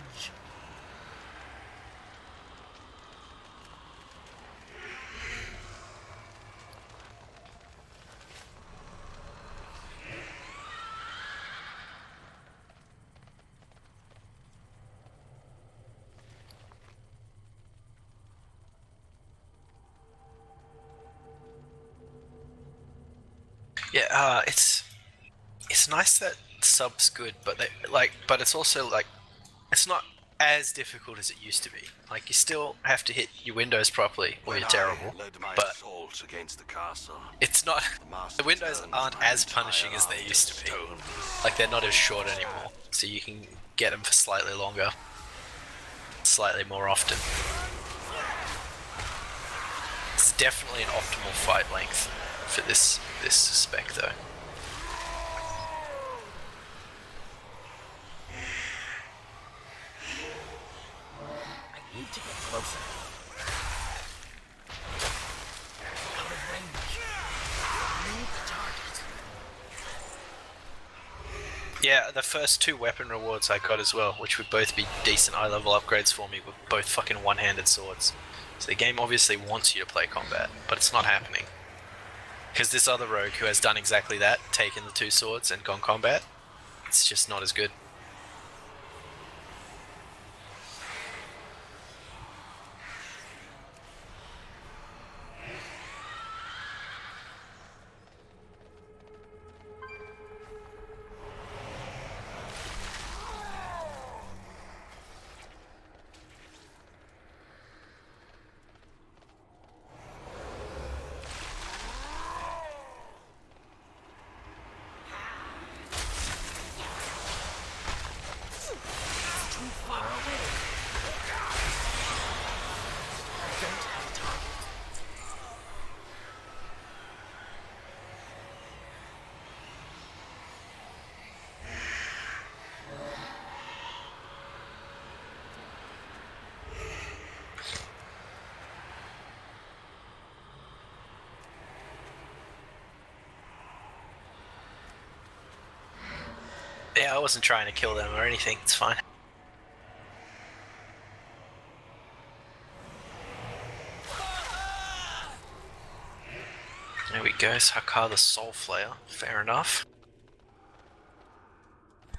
Speaker 3: Yeah, it's nice that sub's good, but but it's also like it's not as difficult as it used to be. Like you still have to hit your windows properly, or you're terrible.
Speaker 1: Led my
Speaker 3: But
Speaker 1: assault against the castle.
Speaker 3: it's not.
Speaker 1: master
Speaker 3: The windows
Speaker 1: turned
Speaker 3: aren't
Speaker 1: my
Speaker 3: as punishing
Speaker 1: entire
Speaker 3: as they
Speaker 1: army
Speaker 3: used to be.
Speaker 1: stone.
Speaker 3: Like they're not as short anymore, so you can get them for slightly longer, slightly more often. It's definitely an optimal fight length for this spec though.
Speaker 5: I need to get closer. Out of range. Need the target.
Speaker 3: Yeah, the first 2 weapon rewards I got as well, which would both be decent eye level upgrades for me, were both fucking one-handed swords. So the game obviously wants you to play combat, but it's not happening. Because this other rogue who has done exactly that, taken the 2 swords and gone combat, it's just not as good.
Speaker 5: Too far away. I don't have a target.
Speaker 3: Yeah, I wasn't trying to kill them or anything, it's fine. There we go, Hakar the Soul Flayer. Fair enough.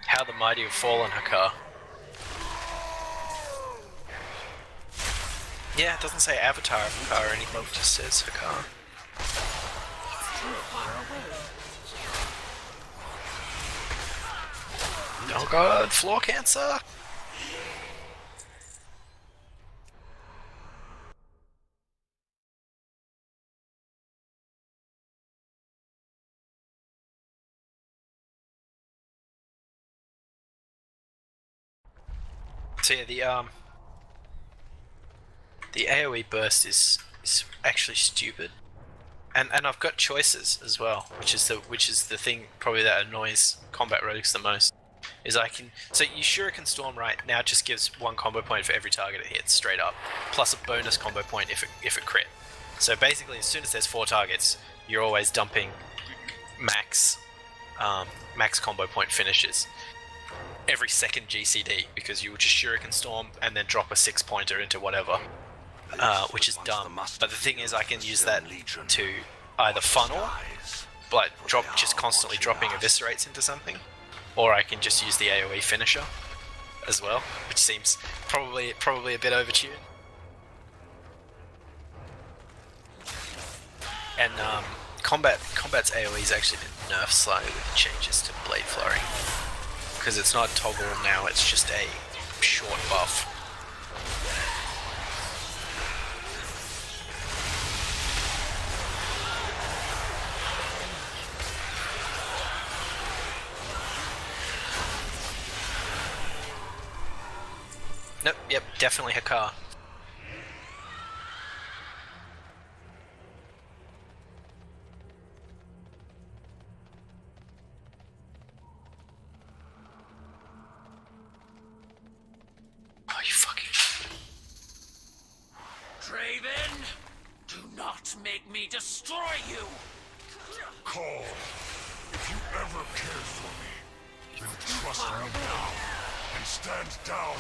Speaker 3: How the mighty have fallen, Hakar. Yeah, it doesn't say Avatar of Hakar or anything, it just says Hakar. Oh god, floor cancer! So yeah, the AoE burst is actually stupid, and I've got choices as well, which is the thing probably that annoys combat rogues the most. Is I can you Shuriken Storm right now just gives 1 combo point for every target it hits straight up, plus a bonus combo point if it crit. So basically, as soon as there's 4 targets, you're always dumping max combo point finishes every second GCD, because you would just Shuriken Storm and then drop a 6-pointer into whatever, which is dumb. But the thing is, I can use that to either funnel, like just constantly dropping eviscerates into something, or I can just use the AoE finisher as well, which seems probably a bit overtuned. And combat's AoE has actually been nerfed slightly with the changes to Blade Flurry, because it's not toggle now; it's just a short buff. Nope, yep, definitely her car. Oh, you fucking...
Speaker 9: Draven, do not make me destroy you!
Speaker 8: Call. If you ever cared for me, then trust me now and stand down.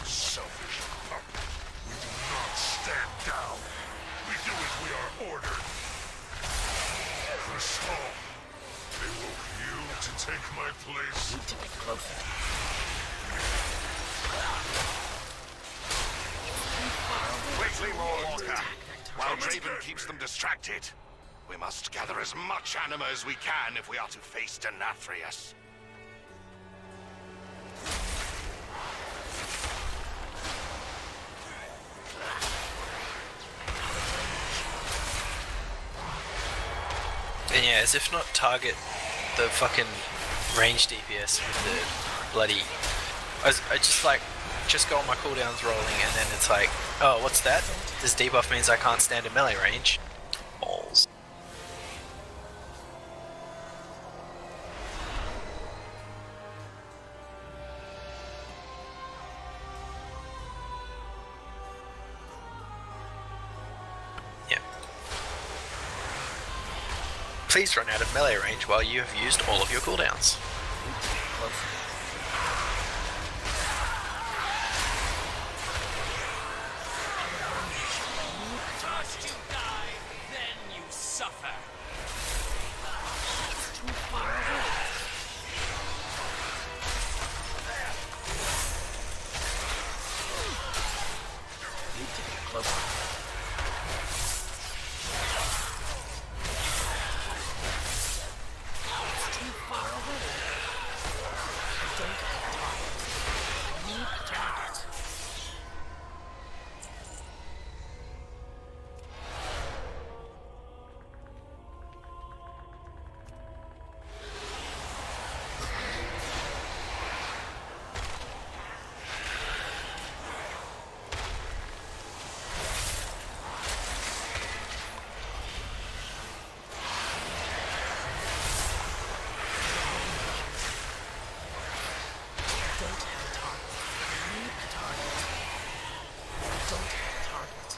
Speaker 8: Selfish pup. We do not stand down. We do as we are ordered. Crystal, they woke you to take my place.
Speaker 9: Need to get closer.
Speaker 1: Quickly, Walker. While Draven keeps them distracted, we must gather as much anima as we can if we are to face Denathrius.
Speaker 3: And yeah, as if not target the fucking range DPS with the bloody... I just like, just go on my cooldowns rolling and then it's like, oh, what's that? This debuff means I can't stand in melee range. Balls. Yep. Please run out of melee range while you have used all of your cooldowns.
Speaker 9: First you die, then you suffer. Need to get closer. It's too far away. I don't have time. I need a target. Don't have a target. I need a target. Don't have a target.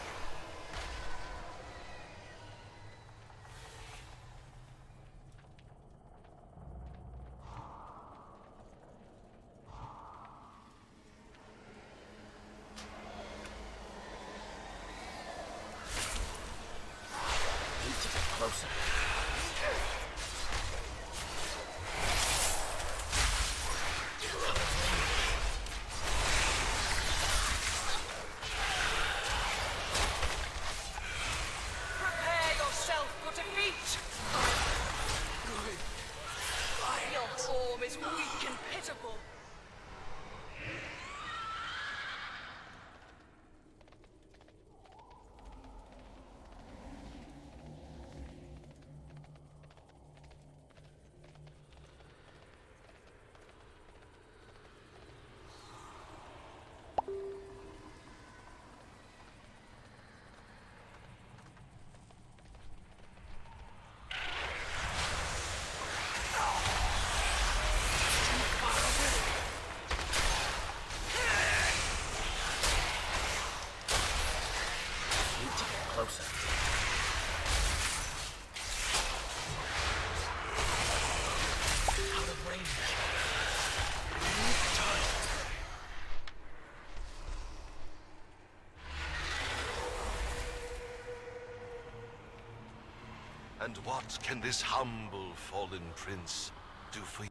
Speaker 9: Need to get closer. Prepare yourself for defeat! Your form is weak and pitiful. Need to get closer. Out of range. Need a target.
Speaker 1: And what can this humble fallen prince do for you?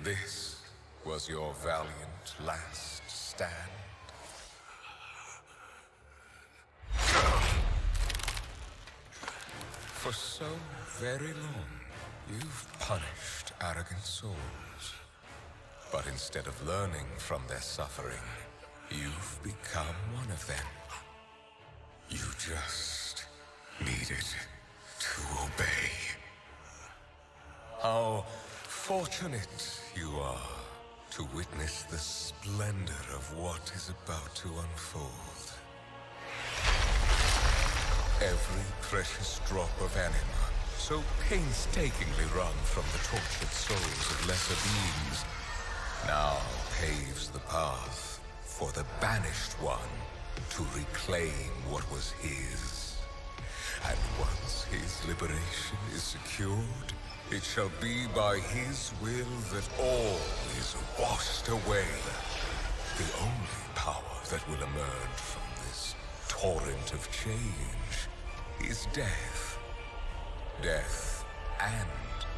Speaker 10: This was your valiant last stand. For so very long, you've punished arrogant souls. But instead of learning from their suffering, you've become one of them. You just needed to obey. How fortunate you are to witness the splendor of what is about to unfold. Every precious drop of anima, so painstakingly wrung from the tortured souls of lesser beings, now paves the path for the banished one to reclaim what was his. And once his liberation is secured, it shall be by his will that all is washed away. The only power that will emerge from this torrent of change is death. Death and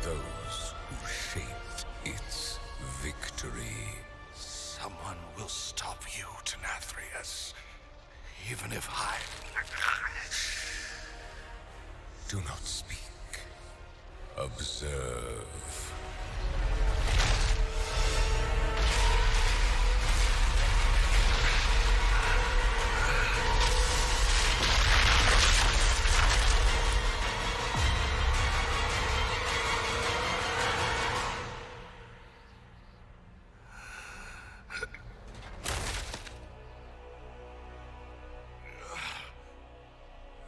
Speaker 10: those who shaped its victory.
Speaker 1: Someone will stop you, Denathrius. Even if I...
Speaker 10: Do not speak. Observe.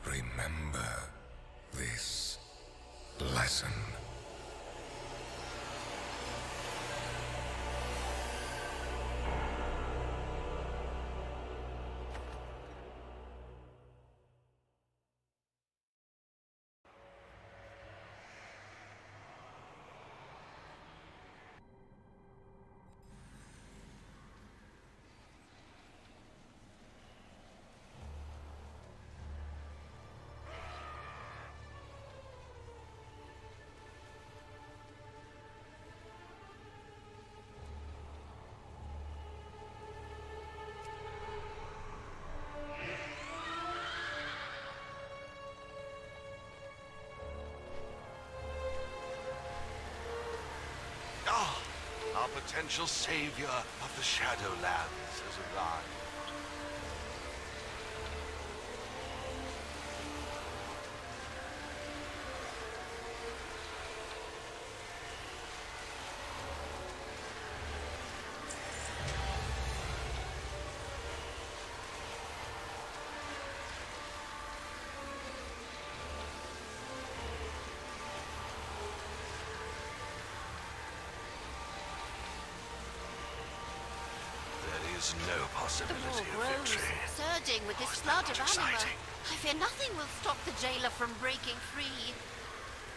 Speaker 10: Remember this lesson.
Speaker 1: Our potential savior of the Shadowlands has arrived. There is no
Speaker 11: The
Speaker 1: possibility
Speaker 11: war
Speaker 1: of
Speaker 11: grows,
Speaker 1: victory.
Speaker 11: surging with this
Speaker 1: Oh, is that
Speaker 11: flood
Speaker 1: not
Speaker 11: of anima.
Speaker 1: exciting?
Speaker 11: I fear nothing will stop the jailer from breaking free.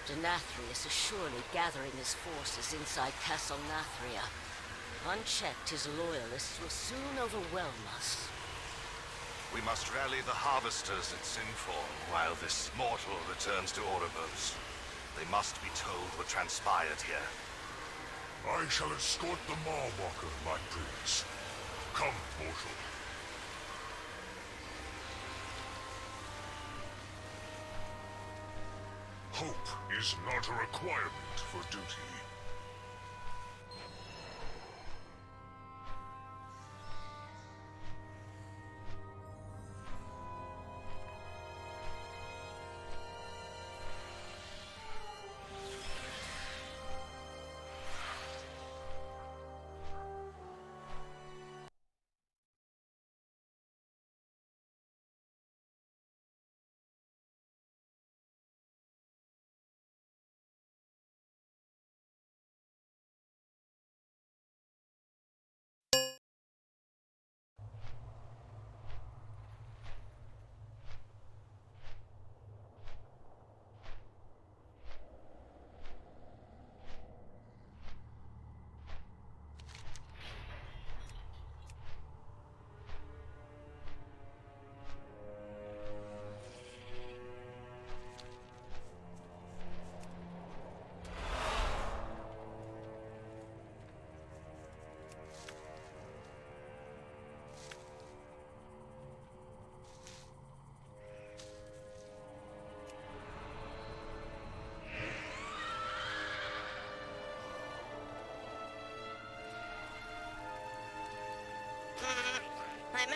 Speaker 4: Denathrius is surely gathering his forces inside Castle Nathria. Unchecked, his loyalists will soon overwhelm us.
Speaker 1: We must rally the harvesters at Sinfall while this mortal returns to Oribos. They must be told what transpired here.
Speaker 8: I shall escort the Maw-Walker, my prince. Come, mortal. Hope is not a requirement for duty.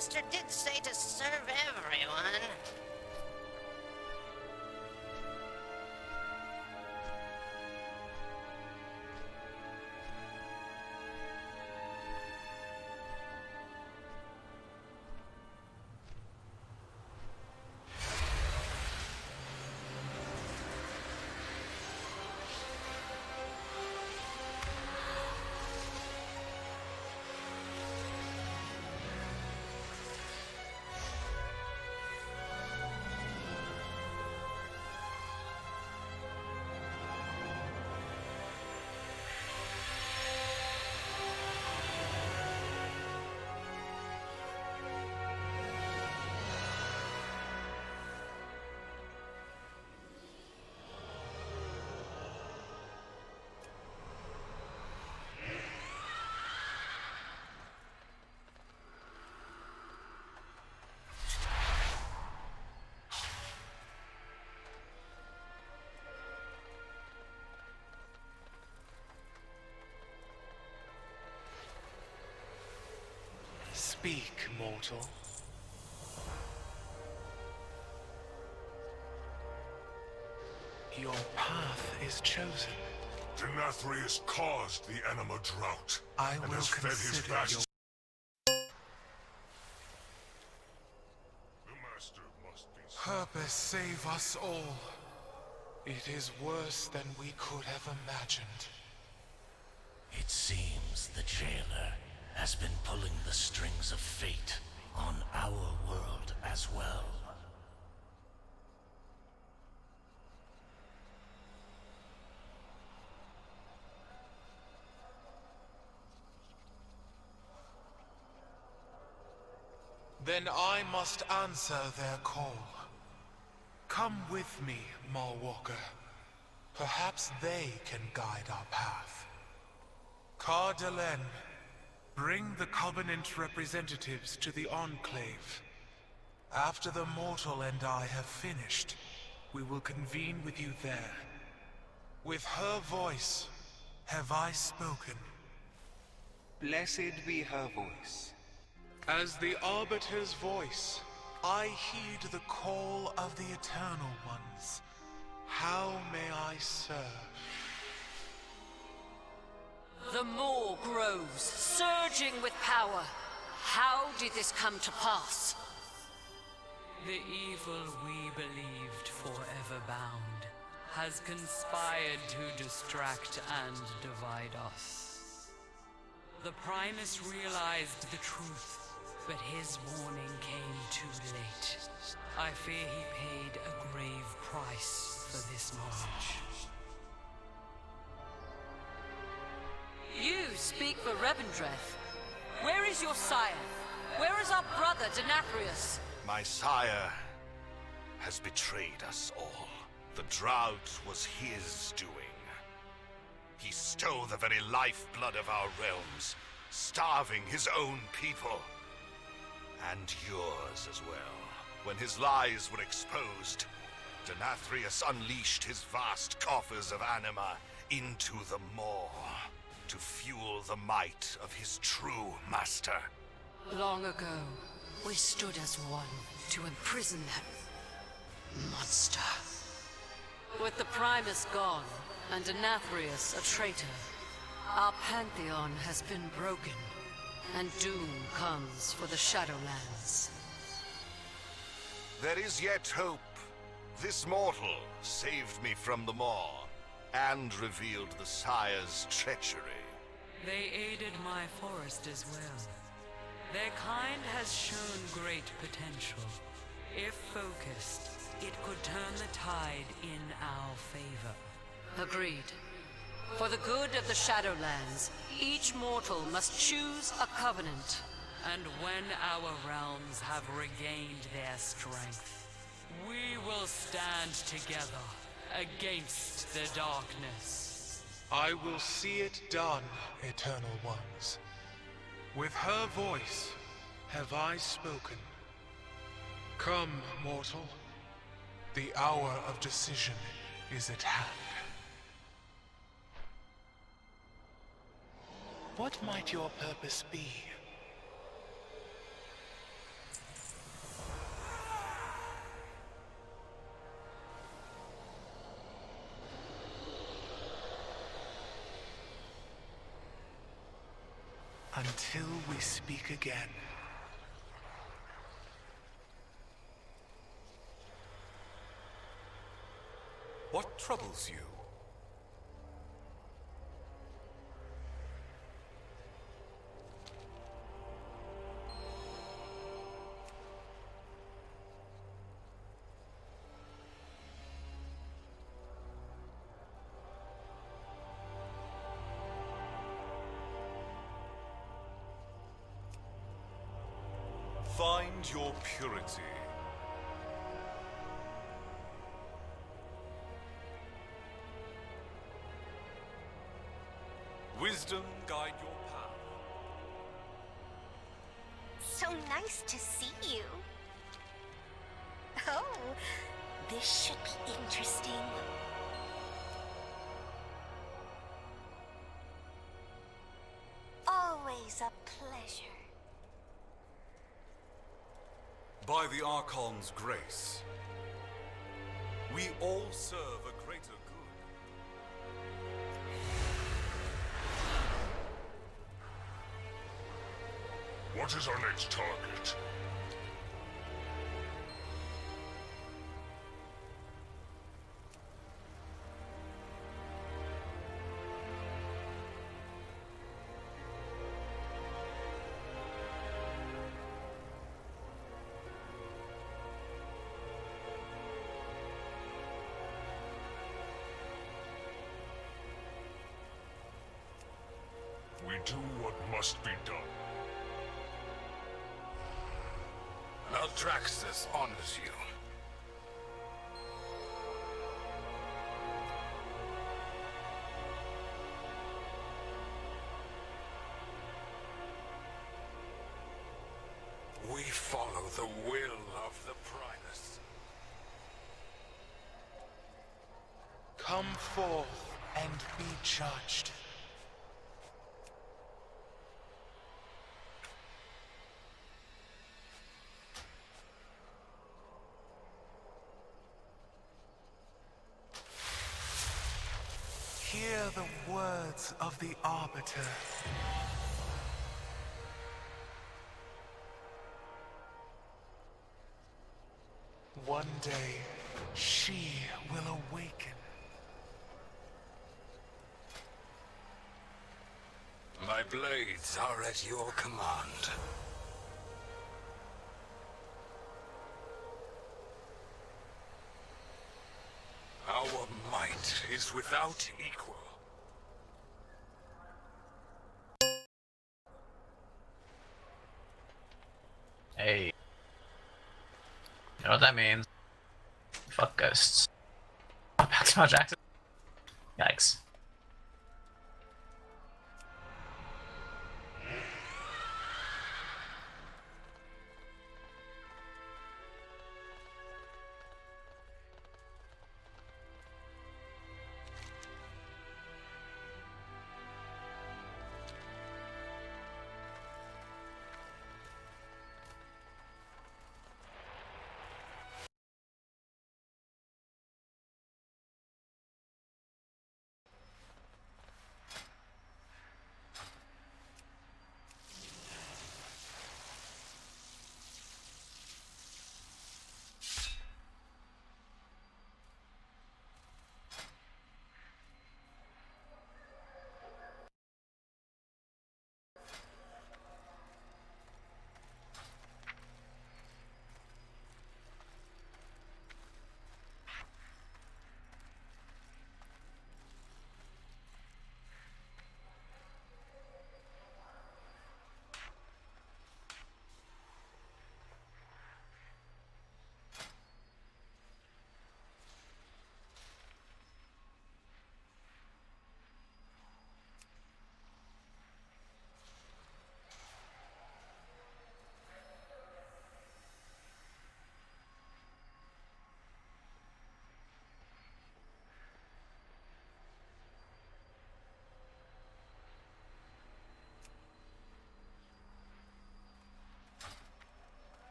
Speaker 11: master did say to serve everyone.
Speaker 12: Speak, mortal. Your path is chosen.
Speaker 8: Denathrius caused the anima drought.
Speaker 12: I
Speaker 8: and
Speaker 12: will
Speaker 8: has fed his
Speaker 12: consider
Speaker 8: vast...
Speaker 12: your...
Speaker 8: The master must be...
Speaker 12: Purpose save us all. It is worse than we could have imagined.
Speaker 13: It seems the jailer has been pulling the strings of fate on our world as well.
Speaker 12: Then I must answer their call. Come with me, Malwalker. Perhaps they can guide our path. Cardelen, bring the Covenant representatives to the Enclave. After the mortal and I have finished, we will convene with you there. With her voice have I spoken.
Speaker 7: Blessed be her voice.
Speaker 12: As the Arbiter's voice, I heed the call of the Eternal Ones. How may I serve?
Speaker 4: The Maw grows, surging with power. How did this come to pass?
Speaker 14: The evil we believed forever bound has conspired to distract and divide us. The Primus realized the truth, but his warning came too late. I fear he paid a grave price for this knowledge.
Speaker 4: You speak for Revendreth. Where is your sire? Where is our brother, Denathrius?
Speaker 1: My sire has betrayed us all. The drought was his doing. He stole the very lifeblood of our realms, starving his own people. And yours as well. When his lies were exposed, Denathrius unleashed his vast coffers of anima into the Maw to fuel the might of his true master.
Speaker 4: Long ago, we stood as one to imprison that monster. With the Primus gone, and Denathrius a traitor, our pantheon has been broken, and doom comes for the Shadowlands.
Speaker 1: There is yet hope. This mortal saved me from the Maw, and revealed the Sire's treachery.
Speaker 14: They aided my forest as well. Their kind has shown great potential. If focused, it could turn the tide in our favor.
Speaker 4: Agreed. For the good of the Shadowlands, each mortal must choose a covenant.
Speaker 14: And when our realms have regained their strength, we will stand together against the darkness.
Speaker 12: I will see it done, Eternal Ones. With her voice have I spoken. Come, mortal. The hour of decision is at hand. What might your purpose be? Until we speak again.
Speaker 10: What troubles you? Find your purity. Wisdom guide your path.
Speaker 11: So nice to see you. Oh, this should be interesting. Always a pleasure.
Speaker 10: By the Archon's grace, we all serve a greater good.
Speaker 8: What is our next target? We do what must be done.
Speaker 10: Maldraxxus honors you. We follow the will of the Primus.
Speaker 12: Come forth and be judged. Hear the words of the Arbiter. One day, she will awaken.
Speaker 10: My blades are at your command. Our might is without equal.
Speaker 2: Hey. You know what that means? Fuck ghosts. Back to my Jackson. Yikes.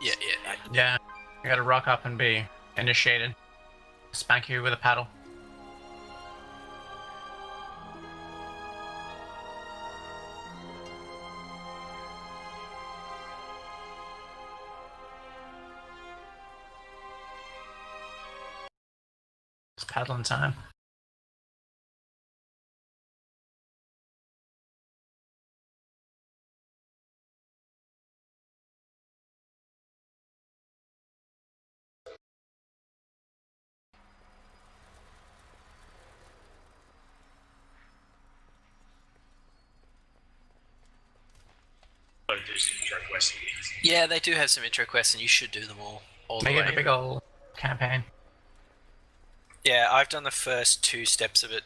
Speaker 3: Yeah.
Speaker 2: Yeah. You gotta rock up and be initiated. Spank you with a paddle. It's paddling time.
Speaker 3: Yeah, they do have some intro quests, and you should do them all the
Speaker 2: Make
Speaker 3: way.
Speaker 2: it a big old campaign.
Speaker 3: Yeah, I've done the first 2 steps of it,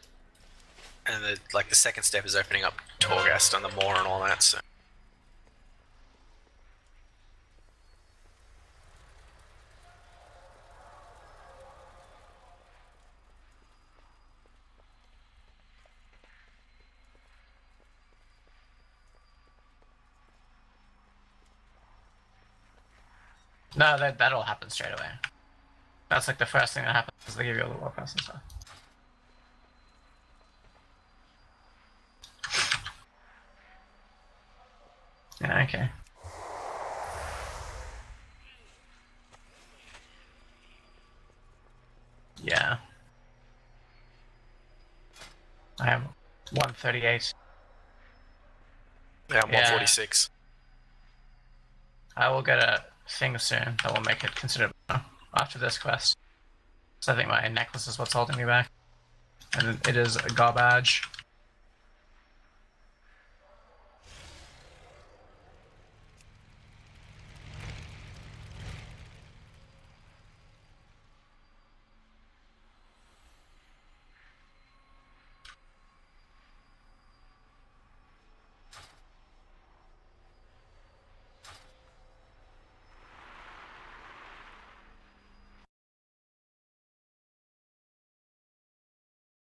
Speaker 3: and the second step is opening up Torghast on the moor and all that. So.
Speaker 2: No, that'll happen straight away. That's like the first thing that happens is they give you all the war quests and stuff. Yeah, okay. Yeah. I have 138.
Speaker 3: Yeah, I'm 146.
Speaker 2: I will get a thing soon that will make it considerably after this quest. So I think my necklace is what's holding me back. And it is a garbage.